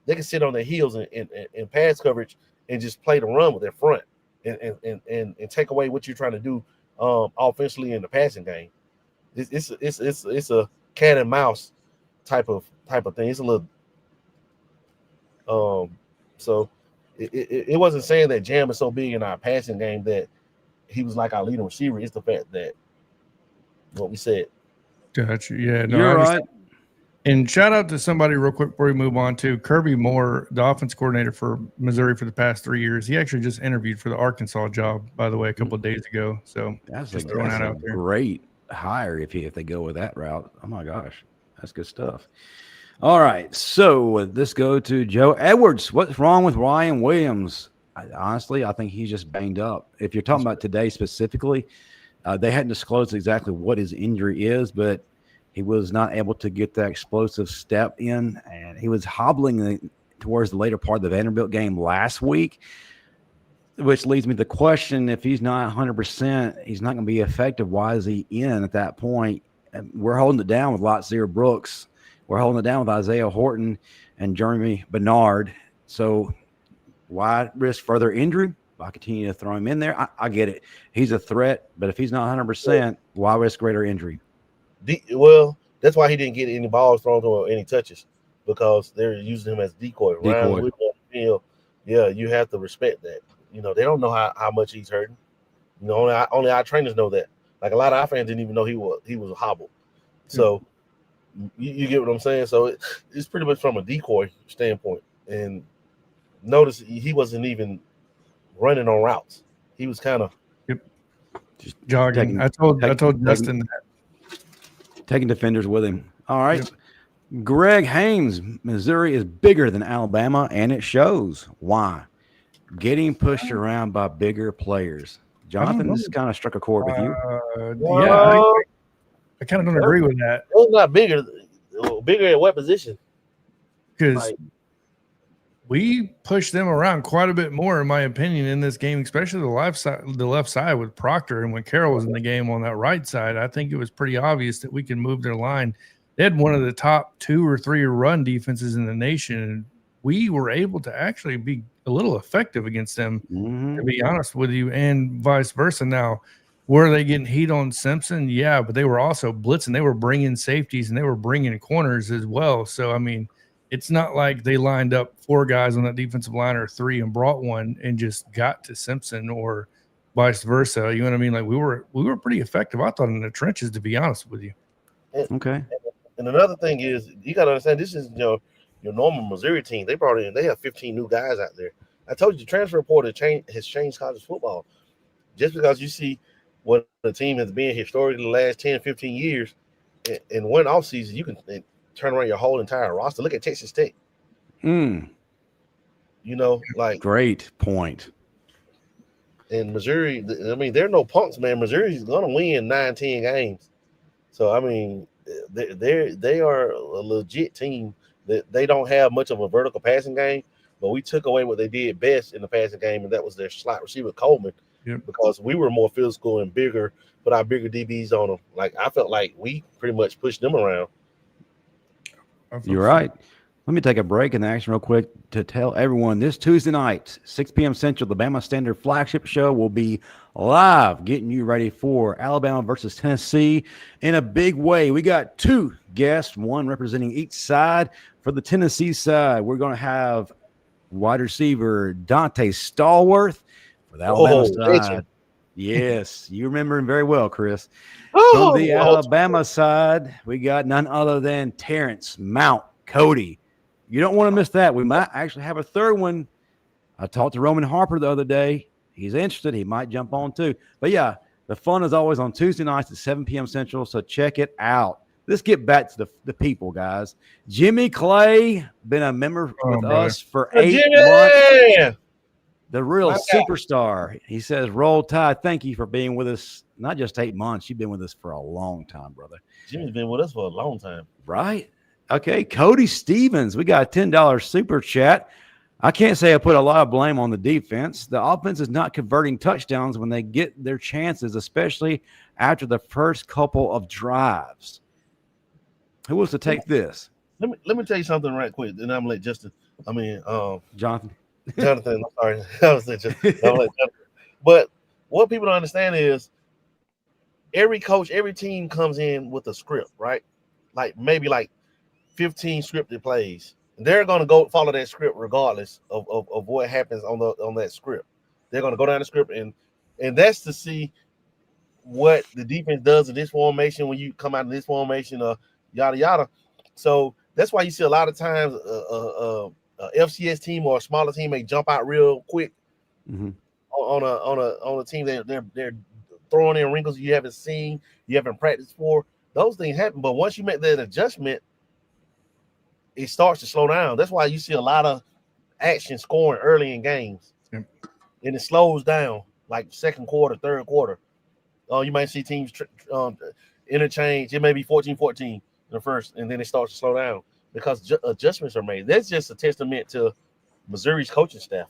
they can sit on their heels and pass coverage and just play the run with their front and take away what you're trying to do offensively in the passing game. It's a cat and mouse type of thing. It's a little so it wasn't saying that Jam is so big in our passing game that he was like our leading receiver. It's the fact that what we said. Gotcha. Yeah, no, you're right. And shout out to somebody real quick before we move on to Kirby Moore, the offense coordinator for Missouri for the past 3 years. He actually just interviewed for the Arkansas job, by the way, a couple of days ago. So that's a great hire if they go with that route. Oh my gosh, that's good stuff. All right, so let's go to Joe Edwards. What's wrong with Ryan Williams? Honestly, I think he's just banged up. If you're talking about today specifically, they hadn't disclosed exactly what his injury is, but he was not able to get that explosive step in, and he was hobbling towards the later part of the Vanderbilt game last week, which leads me to the question, if he's not 100%, he's not going to be effective. Why is he in at that point? And we're holding it down with Lotzir Brooks. We're holding it down with Isaiah Horton and Jeremy Bernard. So why risk further injury? I continue to throw him in there. I get it. He's a threat, but if he's not 100%, why risk greater injury? Well, that's why he didn't get any balls thrown to him, any touches, because they're using him as decoy. Yeah, you have to respect that. They don't know how much he's hurting. Only our trainers know that. Like, a lot of our fans didn't even know he was a hobble. So you get what I'm saying? So it's pretty much from a decoy standpoint. And notice he wasn't even running on routes. He was kind of just jogging. I told Justin that. Taking defenders with him. All right. Yep. Greg Haynes, Missouri is bigger than Alabama, and it shows. Why? Getting pushed around by bigger players. Johnathan, this kind of struck a chord with you. I kind of don't agree with that. It's not bigger. Bigger at what position? Because we pushed them around quite a bit more, in my opinion, in this game, especially the left side with Proctor. And when Carroll was in the game on that right side, I think it was pretty obvious that we can move their line. They had one of the top 2 or 3 run defenses in the nation, and we were able to actually be a little effective against them, to be honest with you, and vice versa. Now, were they getting heat on Simpson? Yeah, but they were also blitzing. They were bringing safeties, and they were bringing corners as well. So, I mean, it's not like they lined up 4 guys on that defensive line or 3 and brought one and just got to Simpson or vice versa. You know what I mean? Like, we were pretty effective, I thought, in the trenches, to be honest with you. Okay. And another thing is, you got to understand, this is your normal Missouri team. They have 15 new guys out there. I told you the transfer portal has changed college football. Just because you see what the team has been historically the last 10, 15 years, in one offseason, you can turn around your whole entire roster. Look at Texas Tech. Great point. And Missouri, I mean, they're no punks, man. Missouri's going to win 9, 10 games. So, I mean, they are a legit team. They don't have much of a vertical passing game, but we took away what they did best in the passing game, and that was their slot receiver Coleman, because we were more physical and bigger, put our bigger DBs on them. Like, I felt like we pretty much pushed them around. You're right. Let me take a break in the action real quick to tell everyone this Tuesday night, 6 p.m. Central, the Bama Standard flagship show will be live, getting you ready for Alabama versus Tennessee in a big way. We got 2 guests, one representing each side. For the Tennessee side, we're going to have wide receiver Dante Stallworth. For the Alabama side, yes, you remember him very well, Chris. From the Alabama side, we got none other than Terrence Mount Cody. You don't want to miss that. We might actually have a third one. I talked to Roman Harper the other day. He's interested. He might jump on too. But yeah, the fun is always on Tuesday nights at 7 p.m. Central, so check it out. Let's get back to the people, guys. Jimmy Clay, been a member with us for 8 months. The real superstar. He says, Roll Tide, thank you for being with us. Not just 8 months. You've been with us for a long time, brother. Jimmy's been with us for a long time. Right? Okay, Cody Stevens, we got a $10 super chat. I can't say I put a lot of blame on the defense. The offense is not converting touchdowns when they get their chances, especially after the first couple of drives. Who wants to take this? Let me tell you something right quick, and I'm going to let Jonathan. I'm sorry. I was just, but what people don't understand is every coach, every team comes in with a script, right? Like maybe 15 scripted plays. They're going to go follow that script regardless of what happens on that script. They're going to go down the script, and that's to see what the defense does in this formation when you come out of this formation, yada yada. So that's why you see a lot of times a FCS team or a smaller team may jump out real quick on a team they're throwing in wrinkles you haven't seen, you haven't practiced for. Those things happen, but once you make that adjustment, it starts to slow down. That's why you see a lot of action scoring early in games. Yep. And it slows down like second quarter, third quarter. You might see teams interchange. It may be 14-14 in the first, and then it starts to slow down because adjustments are made. That's just a testament to Missouri's coaching staff,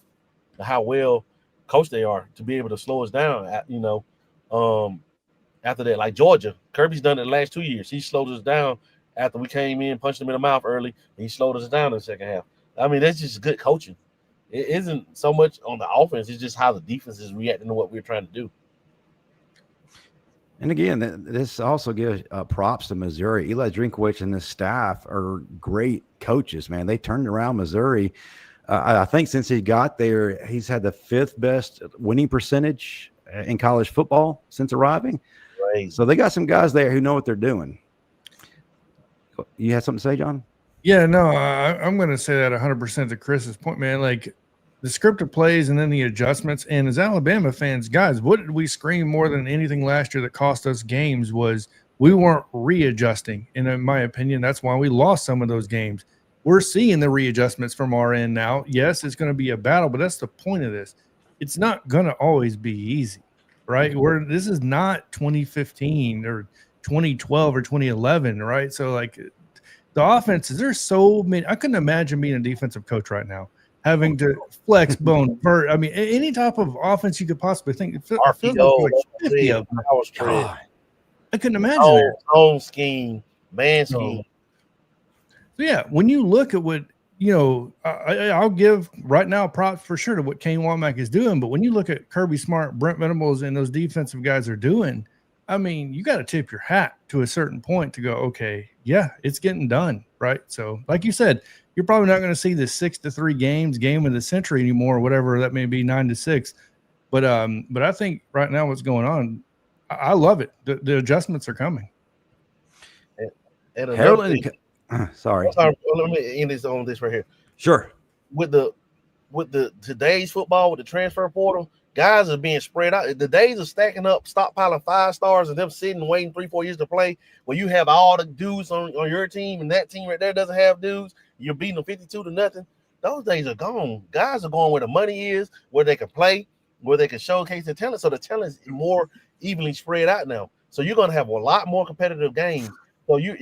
how well coached they are to be able to slow us down. After that, like Georgia, Kirby's done it the last 2 years. He slowed us down after we came in, punched him in the mouth early, and he slowed us down in the second half. I mean, that's just good coaching. It isn't so much on the offense; it's just how the defense is reacting to what we're trying to do. And again, this also gives props to Missouri. Eli Drinkwitz and his staff are great coaches, man. They turned around Missouri. I think since he got there, he's had the 5th best winning percentage in college football since arriving. Right. So they got some guys there who know what they're doing. You had something to say, John? Yeah, no, I'm going to say that 100% to Chris's point, man. Like the scripted plays and then the adjustments. And as Alabama fans, guys, what did we scream more than anything last year that cost us games was we weren't readjusting. And in my opinion, that's why we lost some of those games. We're seeing the readjustments from our end now. Yes, it's going to be a battle, but that's the point of this. It's not going to always be easy, right? This is not 2015 or 2012 or 2011, right? So, like, the offenses, there's so many. I couldn't imagine being a defensive coach right now, having to flex, bone, vert. I mean, any type of offense you could possibly think. It feels like 50 of them. I couldn't imagine that. Home scheme, man scheme. So, yeah, when you look at what, I'll give right now props for sure to what Kane Wommack is doing. But when you look at Kirby Smart, Brent Venables, and those defensive guys are doing, I mean, you got to tip your hat to a certain point to go, okay, yeah, it's getting done, right? So, like you said, you're probably not going to see the 6-3 game of the century anymore, or whatever that may be, 9-6. But I think right now what's going on, I love it. The adjustments are coming. And Harold, sorry. Let me end this on this right here. Sure. With the today's football, with the transfer portal, guys are being spread out. The days of stacking up, stockpiling 5 stars and them sitting waiting 3-4 years to play, where you have all the dudes on your team and that team right there doesn't have dudes, you're beating them 52-0. Those days are gone. Guys are going where the money is, where they can play, where they can showcase their talent. So the talent is more evenly spread out now. So you're going to have a lot more competitive games. So you're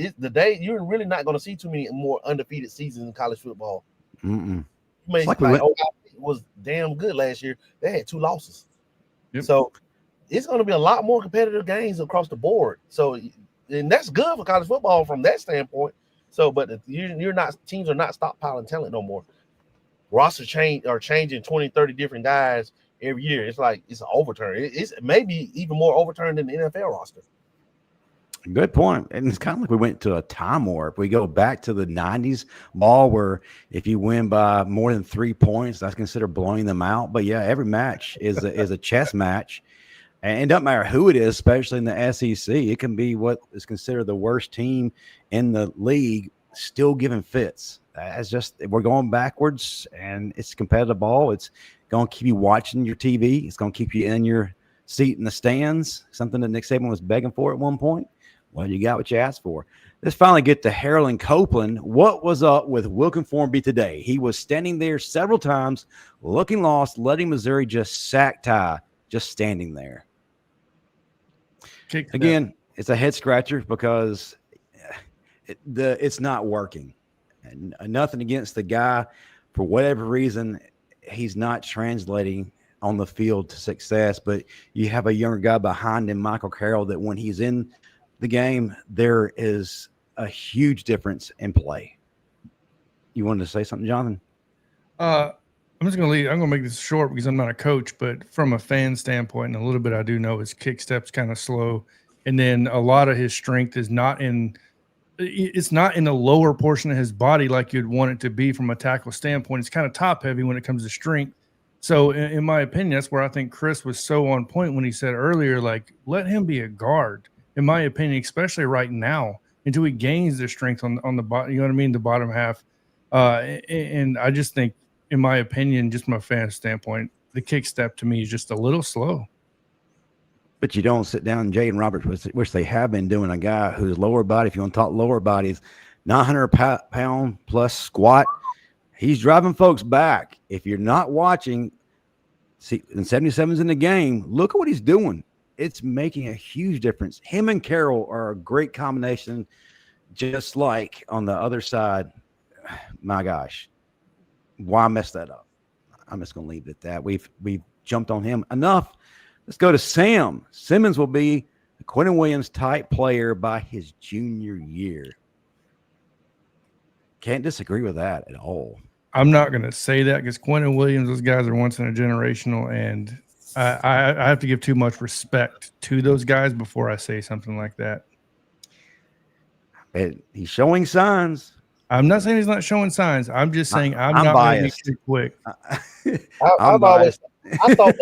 really not going to see too many more undefeated seasons in college football. Mm-mm. You may was damn good last year. They had 2 losses. Yep. So it's going to be a lot more competitive games across the board. So, and that's good for college football from that standpoint. So, but teams are not stockpiling talent no more. Rosters are changing 20, 30 different guys every year. It's like it's an overturn. It's maybe even more overturned than the NFL roster. Good point. And it's kind of like we went to a time warp. We go back to the 90s ball where if you win by more than 3 points, that's considered blowing them out. But yeah, every match is a chess match. And it doesn't matter who it is, especially in the SEC. It can be what is considered the worst team in the league, still giving fits. That's just, we're going backwards, and it's competitive ball. It's going to keep you watching your TV. It's going to keep you in your seat in the stands, something that Nick Saban was begging for at one point. Well, you got what you asked for. Let's finally get to Harold Copeland. What was up with Wilkin Formby today? He was standing there several times, looking lost, letting Missouri just sack Ty, just standing there. Again, it's a head scratcher because it's not working. And nothing against the guy. For whatever reason, he's not translating on the field to success. But you have a younger guy behind him, Michael Carroll, that when he's in the game, there is a huge difference in play. You wanted to say something, Jonathan? I'm just going to leave. I'm going to make this short because I'm not a coach, but from a fan standpoint, and a little bit I do know his kick step's kind of slow. And then a lot of his strength is it's not in the lower portion of his body like you'd want it to be from a tackle standpoint. It's kind of top heavy when it comes to strength. So in my opinion, that's where I think Chris was so on point when he said earlier, like, let him be a guard. In my opinion, especially right now, until he gains the strength on the bottom, you know what I mean, the bottom half. And I just think, in my opinion, just from a fan standpoint, the kick step to me is just a little slow. But you don't sit down, Jay and Roberts, which they have been doing, a guy whose lower body, if you want to talk lower bodies, 900-pound plus squat, he's driving folks back. If you're not watching, See, and 77's in the game. Look at what he's doing. It's making a huge difference. Him and Carroll are a great combination, just like on the other side. My gosh, why mess that up? I'm just going to leave it at that. We've jumped on him enough. Let's go to Sam. Simmons will be a Quentin Williams type player by his junior year. Can't disagree with that at all. I'm not going to say that because Quentin Williams, those guys are once in a generational, and I have to give too much respect to those guys before I say something like that. He's showing signs. I'm not saying he's not showing signs. I'm just saying I'm not biased. Too quick. I'm biased. I thought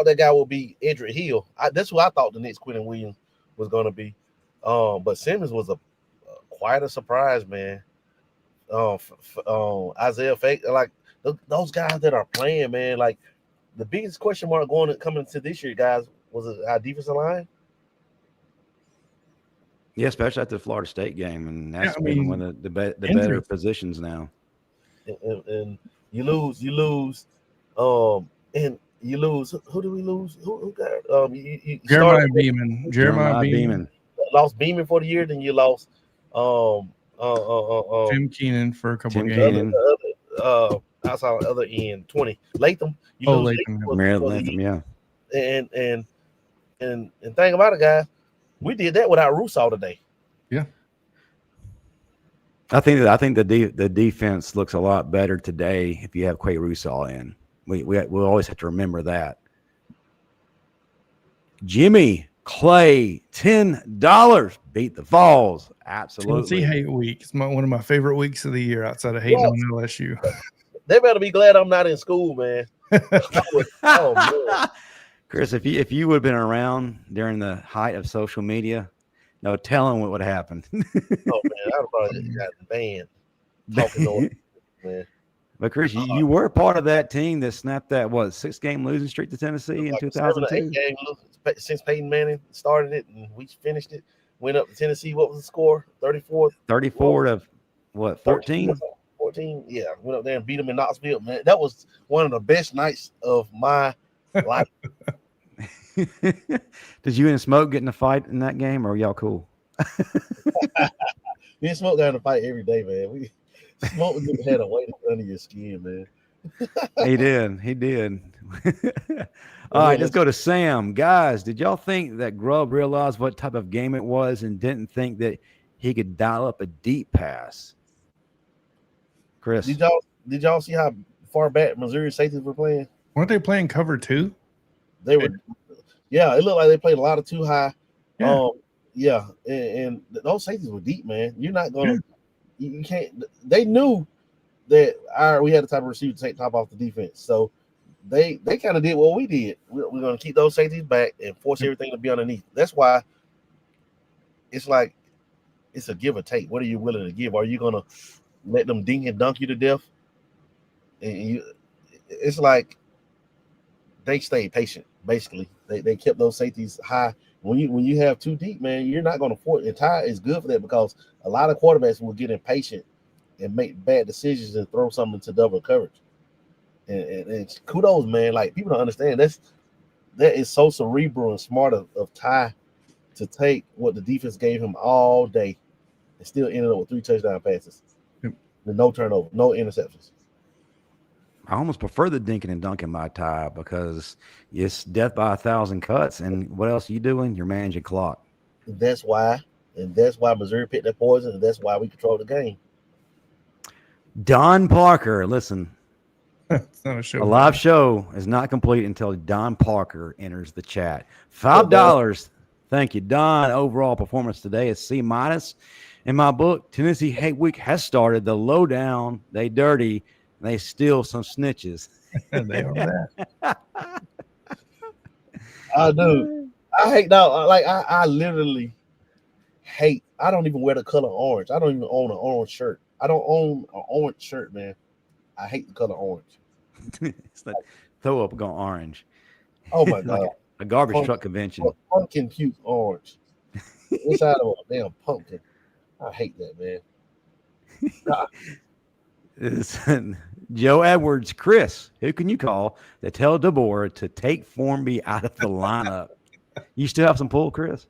that guy would be Edric Hill. That's who I thought the next Quentin Williams was going to be. But Simmons was quite a surprise, man. Isaiah Fake, like those guys that are playing, man. Like the biggest question mark coming into this year, guys, was it our defensive line? Yeah, especially at the Florida State game, and that's been one of the better positions now. And you lose, and you lose. Who do we lose? Who got Jeremiah Beeman. Lost Beeman for the year. Then you lost Tim Keenan for a couple Tim games. Keenan. Outside the other end, 20. Latham. Latham, yeah. And thing about it, guys, we did that without Rousseau today. Yeah. I think the defense looks a lot better today if you have Quay Rousseau in. We'll always have to remember that. Jimmy Clay, $10 beat the Vols. Absolutely. Tennessee hate week. It's one of my favorite weeks of the year outside of hating on LSU. They better be glad I'm not in school, man. Oh man. Chris, if you would have been around during the height of social media, no telling what would have happened. Oh man, I'd have probably just gotten banned. Talking on it, man. But Chris, you were part of that team that snapped that 6-game losing streak to Tennessee in 2002. Since Peyton Manning started it, and we finished it. Went up to Tennessee. What was the score? 34. 34 to what? 14. 14. Yeah, went up there and beat them in Knoxville. Man, that was one of the best nights of my life. Did you and Smoke get in a fight in that game, or y'all cool? Me and Smoke got in a fight every day, man. Smoke had a weight under your skin, man. He did. All right, let's go to Sam. Guys, did y'all think that Grubb realized what type of game it was and didn't think that he could dial up a deep pass? Chris, did y'all see how far back Missouri safeties were playing? Weren't they playing cover 2? They were. Yeah, it looked like they played a lot of too high. Yeah. And those safeties were deep, man. You're not gonna. You can't. They knew that we had the type of receiver to take top off the defense, so they kind of did what we did. We're going to keep those safeties back and force everything to be underneath. That's why it's like it's a give or take. What are you willing to give? Are you going to let them dink and dunk you to death? And it's like they stayed patient. Basically, they kept those safeties high. When you have too deep, man, you're not going to force. And Ty is good for that because a lot of quarterbacks will get impatient and make bad decisions and throw something into double coverage. And kudos, man. Like, people don't understand that is so cerebral and smart of Ty to take what the defense gave him all day and still ended up with 3 touchdown passes. Yep. With no turnover, no interceptions. I almost prefer the dinking and dunking by Ty because it's death by 1,000 cuts. And what else are you doing? You're managing clock. That's why Missouri picked that poison, and that's why we control the game. Don Parker, listen. It's not a show. A live show is not complete until Don Parker enters the chat. $5. Thank you, Don. Overall performance today is C-. In my book, Tennessee Hate Week has started. The lowdown, they dirty, and they steal some snitches. They are that. I do. I hate that. Like I literally hate. I don't even wear the color orange. I don't even own an orange shirt. I don't own an orange shirt, man. I hate the color orange. It's like throw up going orange. Oh my god. Like a garbage truck convention. Pumpkin puke orange. Inside of a damn pumpkin. I hate that, man. Joe Edwards, Chris, who can you call to tell DeBoer to take Formby out of the lineup? You still have some pull, Chris?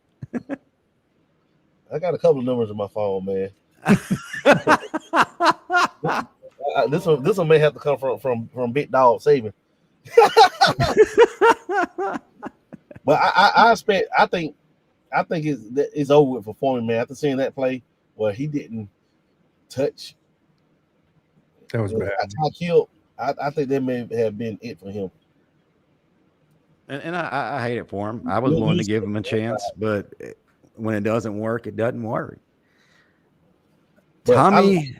I got a couple of numbers in my phone, man. This one may have to come from Big Dog Saving. But I think it's over with for Formby, man. After seeing that play where he didn't touch, that was bad. I think that may have been it for him. And I hate it for him. I was willing to give him a chance, but when it doesn't work, it doesn't work. But Tommy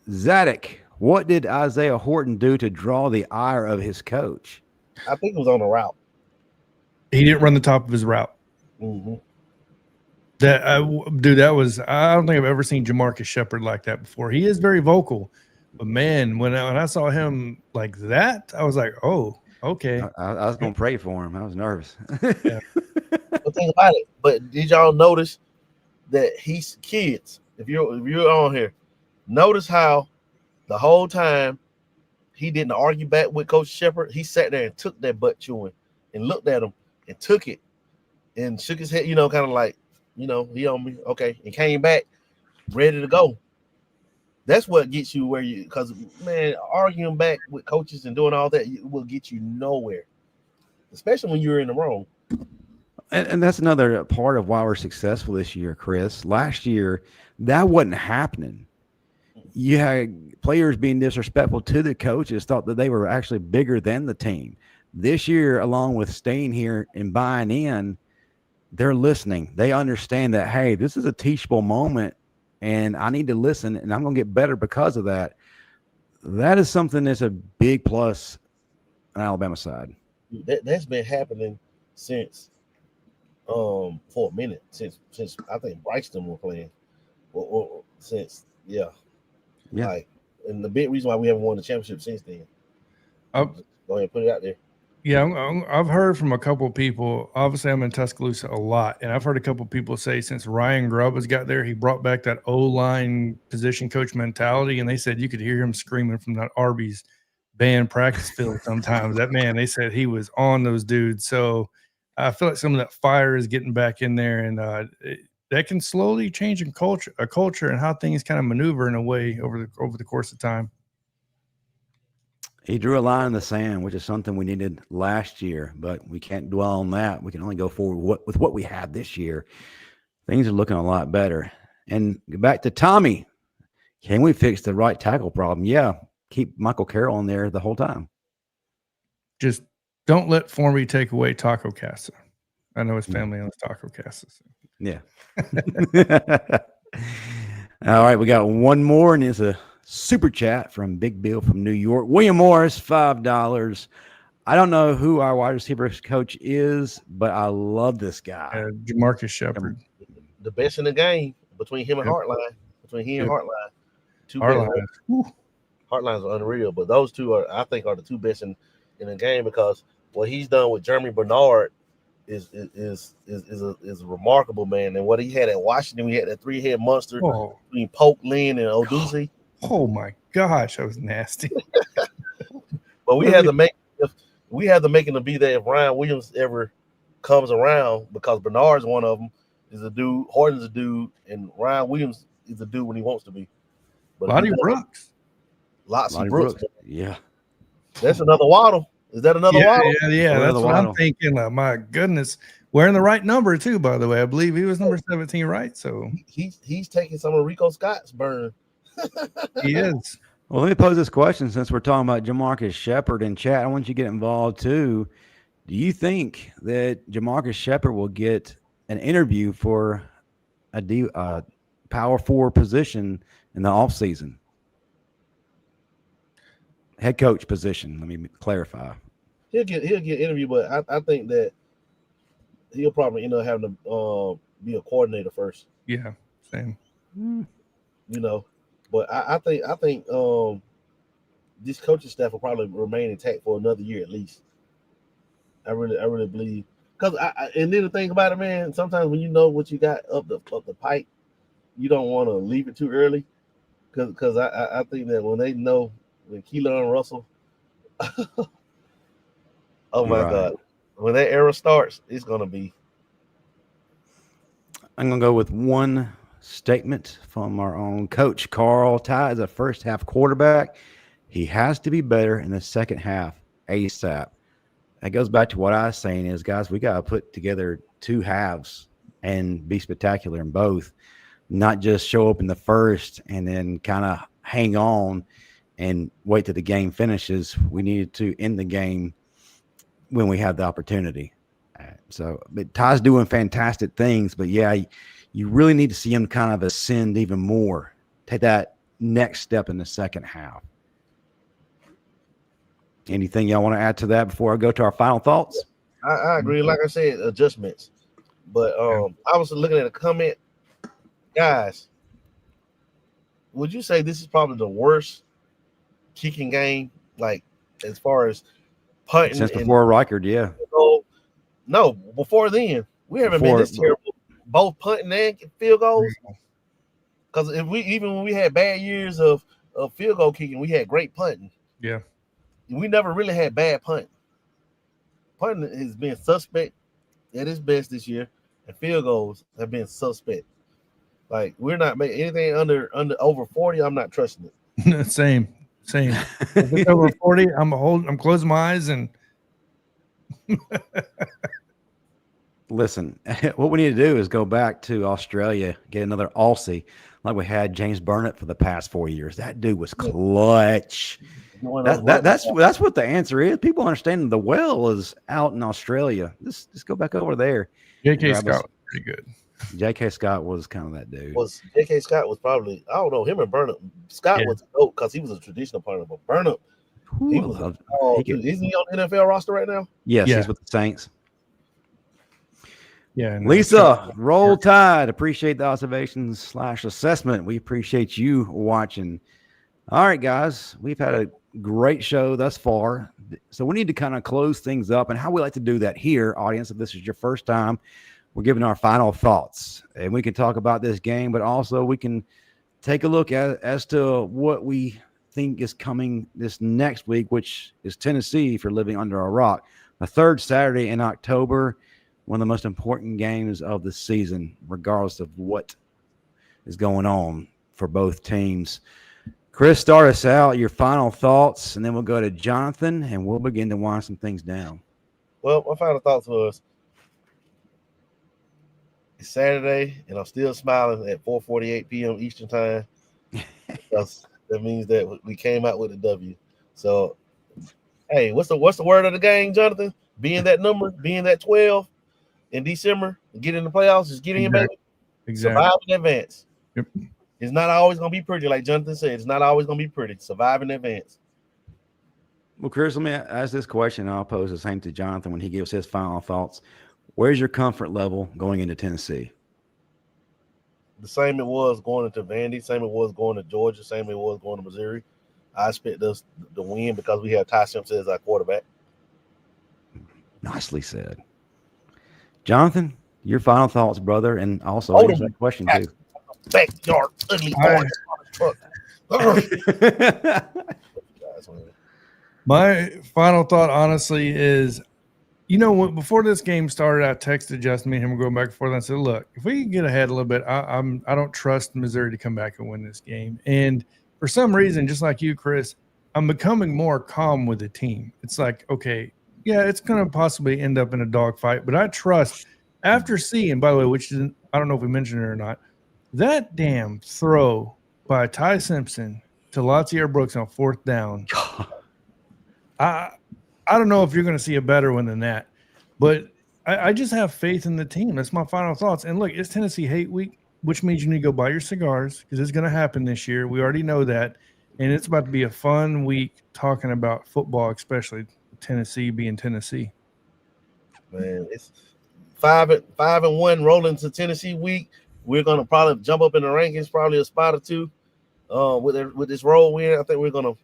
Zadok, what did Isaiah Horton do to draw the ire of his coach? I think it was on the route. He didn't run the top of his route. Mm-hmm. That was, I don't think I've ever seen Jamarcus Shepard like that before. He is very vocal, but man, when I saw him like that, I was like, oh, okay. I was going to pray for him. I was nervous. Yeah. But think about it. But did y'all notice that he's kids? If you're on here, notice how the whole time he didn't argue back with Coach Shepard. He sat there and took that butt chewing and looked at him and took it and shook his head, kind of like, he on me, okay, and came back ready to go. That's what gets you because man, arguing back with coaches and doing all that will get you nowhere, especially when you're in the wrong. And that's another part of why we're successful this year, Chris. Last year, that wasn't happening. You had players being disrespectful to the coaches, thought that they were actually bigger than the team. This year, along with staying here and buying in, they're listening. They understand that, hey, this is a teachable moment, and I need to listen, and I'm going to get better because of that. That is something that's a big plus on Alabama side. That's been happening since for a minute, since I think Bryceton were playing, or since like, and the big reason why we haven't won the championship since then. Go ahead and put it out there. Yeah, I've heard from a couple of people. Obviously, I'm in Tuscaloosa a lot, and I've heard a couple of people say since Ryan Grubb has got there, he brought back that O-line position coach mentality, and they said you could hear him screaming from that Arby's band practice field sometimes. That man, they said he was on those dudes. So I feel like some of that fire is getting back in there, and that can slowly change a culture and how things kind of maneuver in a way over the course of time. He drew a line in the sand, which is something we needed last year, but we can't dwell on that. We can only go forward with what we have this year. Things are looking a lot better. And back to Tommy. Can we fix the right tackle problem? Yeah. Keep Michael Carroll in there the whole time. Just don't let Formby take away Taco Casa. I know his family owns Taco Casa. So. Yeah. All right. We got one more, and it's a super chat from Big Bill from New York. William Morris, $5. I don't know who our wide receiver coach is, but I love this guy. Jamarcus Shepard. The best in the game between him and Hartline. Hartline's are unreal, but those two I think are the two best in the game, because what he's done with Jeremy Bernard is remarkable, man. And what he had at Washington, we had that three-head monster between Polk, Lynn, and Oduzi. Oh my gosh, that was nasty. But we had to make him be there if Ryan Williams ever comes around, because Bernard's one of them, is a dude, Horton's a dude, and Ryan Williams is a dude when he wants to be. But Lottie Brooks. Lottie Brooks. Yeah. That's another Waddle. Is that another Waddle? Yeah, that's what I'm thinking. My goodness. Wearing the right number too, by the way. I believe he was number 17, right? So he's taking some of Rico Scott's burn. He is. Well, let me pose this question, since we're talking about Jamarcus Shepard in chat. I want you to get involved too. Do you think that Jamarcus Shepard will get an interview for a power forward position in the offseason? Head coach position. Let me clarify. He'll get an interview, but I think that he'll probably end up having to be a coordinator first. Yeah, same. But I think this coaching staff will probably remain intact for another year at least. I really believe, because and then the thing about it, man, sometimes when you know what you got up the pipe, you don't want to leave it too early, because I think that when they know with Keelan Russell. Oh my Right. God. When that era starts, it's gonna be. I'm going to go with one statement from our own coach, Carl. Ty is a first half quarterback. He has to be better in the second half ASAP. That goes back to what I was saying is, guys, we got to put together two halves and be spectacular in both, not just show up in the first and then kind of hang on and wait till the game finishes. We needed to end the game when we have the opportunity. But Ty's doing fantastic things, but yeah, you really need to see him kind of ascend even more, take that next step in the second half. Anything y'all want to add to that before I go to our final thoughts? I agree. Like I said, adjustments. But I was looking at a comment. Guys, would you say this is probably the worst kicking game, like as far as punting? Since before Reichard, yeah. No, before then, we haven't been this terrible, both punting and field goals. Because even when we had bad years of field goal kicking, we had great punting. Yeah. We never really had bad punting. Punting has been suspect at its best this year, and field goals have been suspect. Like, we're not making anything under over 40. I'm not trusting it. Same. If it's over 40, I'm closing my eyes and listen. What we need to do is go back to Australia, get another Aussie, like we had James Burnett for the past 4 years. That dude was clutch. That's what the answer is. People understand the well is out in Australia. Just go back over there. J.K. Scott was pretty good. J.K. Scott was kind of that dude. J.K. Scott was probably, I don't know, him and Burnett. Scott was a dope because he was a traditional punter, but Burnett, he was isn't he on the NFL roster right now? Yes, he's with the Saints. Yeah. Lisa, roll Tide. Appreciate the observations / assessment. We appreciate you watching. All right, guys, we've had a great show thus far. So we need to kind of close things up, and how we like to do that here, audience, if this is your first time, we're giving our final thoughts, and we can talk about this game, but also we can take a look at as to what we think is coming this next week, which is Tennessee, if you're living under a rock. The third Saturday in October, one of the most important games of the season, regardless of what is going on for both teams. Chris, start us out, your final thoughts, and then we'll go to Johnathan, and we'll begin to wind some things down. Well, my final thoughts was, it's Saturday, and I'm still smiling at 4:48 p.m. Eastern time. Because that means that we came out with a W. So, hey, what's the word of the game, Johnathan? Being that number, being that 12 in December, get in the playoffs, just get in, baby. Exactly. Survive in advance. Yep. It's not always going to be pretty, like Johnathan said. It's not always going to be pretty. Survive in advance. Well, Chris, let me ask this question, and I'll pose the same to Johnathan when he gives his final thoughts. Where's your comfort level going into Tennessee? The same it was going into Vandy, same it was going to Georgia, same it was going to Missouri. I expect us to win because we have Ty Simpson as our quarterback. Nicely said. Johnathan, your final thoughts, brother, and also answer that question too. Backyard ugly truck. My final thought, honestly, is, before this game started, I texted Justin, me and him were going back and forth, and I said, look, if we can get ahead a little bit, I don't trust Missouri to come back and win this game. And for some reason, just like you, Chris, I'm becoming more calm with the team. It's like, okay, yeah, it's going to possibly end up in a dogfight, but I trust, after seeing, by the way, which isn't, I don't know if we mentioned it or not, that damn throw by Ty Simpson to Latsier Brooks on 4th down. I don't know if you're going to see a better one than that, but I just have faith in the team. That's my final thoughts. And look, it's Tennessee Hate Week, which means you need to go buy your cigars because it's going to happen this year. We already know that. And it's about to be a fun week talking about football, especially Tennessee being Tennessee. Man, it's 5-1 rolling to Tennessee week. We're going to probably jump up in the rankings, probably a spot or two. With this roll win, I think we're going to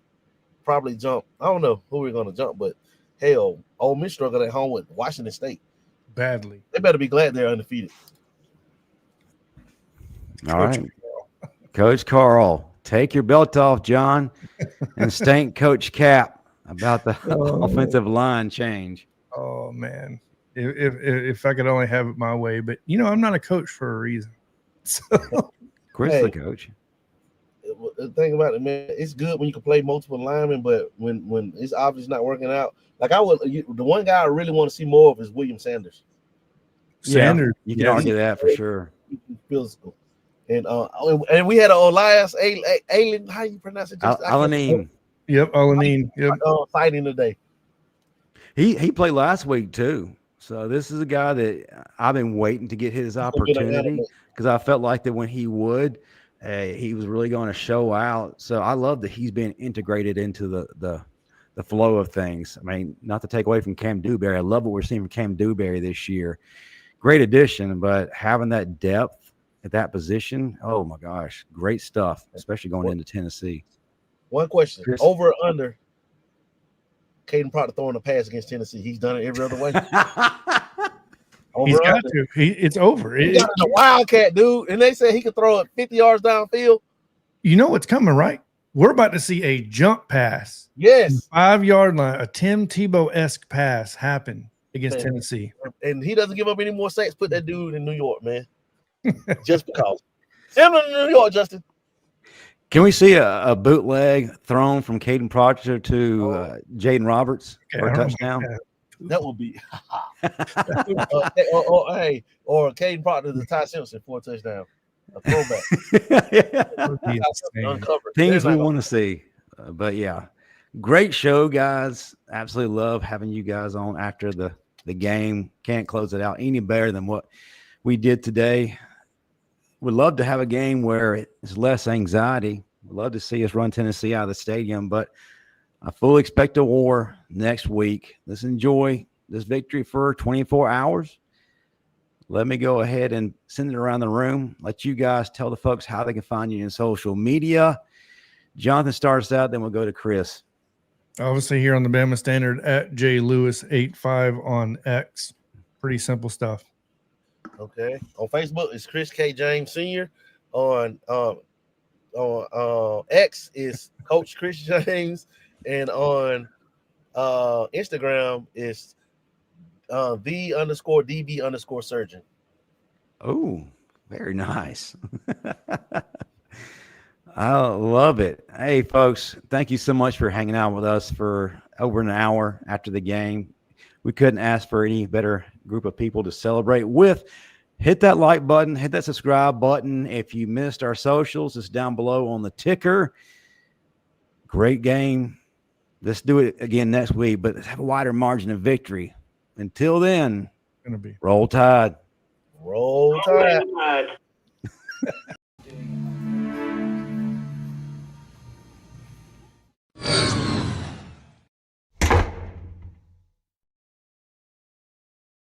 probably jump. I don't know who we're going to jump, but hell, Ole Miss struggled at home with Washington State. Badly. They better be glad they're undefeated. All right. Coach Carl, Take your belt off, John, and stank Coach Cap about the offensive line change. Oh man, if I could only have it my way, but I'm not a coach for a reason. So. Chris, the coach. The thing about it, man, it's good when you can play multiple linemen, but when it's obviously not working out, like the one guy I really want to see more of is William Sanders. Sanders, you can argue that for sure. Physical, and we had Elias Allen. How you pronounce it? Alanine. Yep, Alanine. Yep. Fighting today. He played last week too. So this is a guy that I've been waiting to get his opportunity because I felt like that when he would. He was really going to show out. So I love that he's been integrated into the flow of things. I mean, not to take away from Cam Dewberry. I love what we're seeing from Cam Dewberry this year. Great addition, but having that depth at that position, oh my gosh, great stuff, especially going into Tennessee. One question, Chris? Over or under Caden Proctor throwing a pass against Tennessee? He's done it every other way. He's got to. It's over. He's got a wildcat, dude. And they said he could throw it 50 yards downfield. You know what's coming, right? We're about to see a jump pass. Yes. 5-yard line, a Tim Tebow-esque pass happen against Tennessee. And he doesn't give up any more sacks. Put that dude in New York, man. Just because. Send him to New York, Justin. Can we see a bootleg thrown from Caden Proctor to Jaden Roberts for a touchdown? That would be or Caden Proctor to Ty Simpson for a touchdown. A throwback. Things we want to see. But yeah, great show, guys. Absolutely love having you guys on after the game. Can't close it out any better than what we did today. Would love to have a game where it's less anxiety. Would love to see us run Tennessee out of the stadium, but I fully expect a war next week. Let's enjoy this victory for 24 hours. Let me go ahead and send it around the room. Let you guys tell the folks how they can find you in social media. Johnathan starts out, then we'll go to Chris. Obviously here on the Bama Standard at JLewis85 on X. Pretty simple stuff. Okay. On Facebook, it's Chris K. James Sr. On X is Coach Chris James. And on Instagram is the_DB_surgeon. Oh, very nice. I love it. Hey, folks, thank you so much for hanging out with us for over an hour after the game. We couldn't ask for any better group of people to celebrate with. Hit that like button, hit that subscribe button. If you missed our socials, it's down below on the ticker. Great game. Let's do it again next week, but have a wider margin of victory. Until then, Gonna be roll Tide. Roll Tide.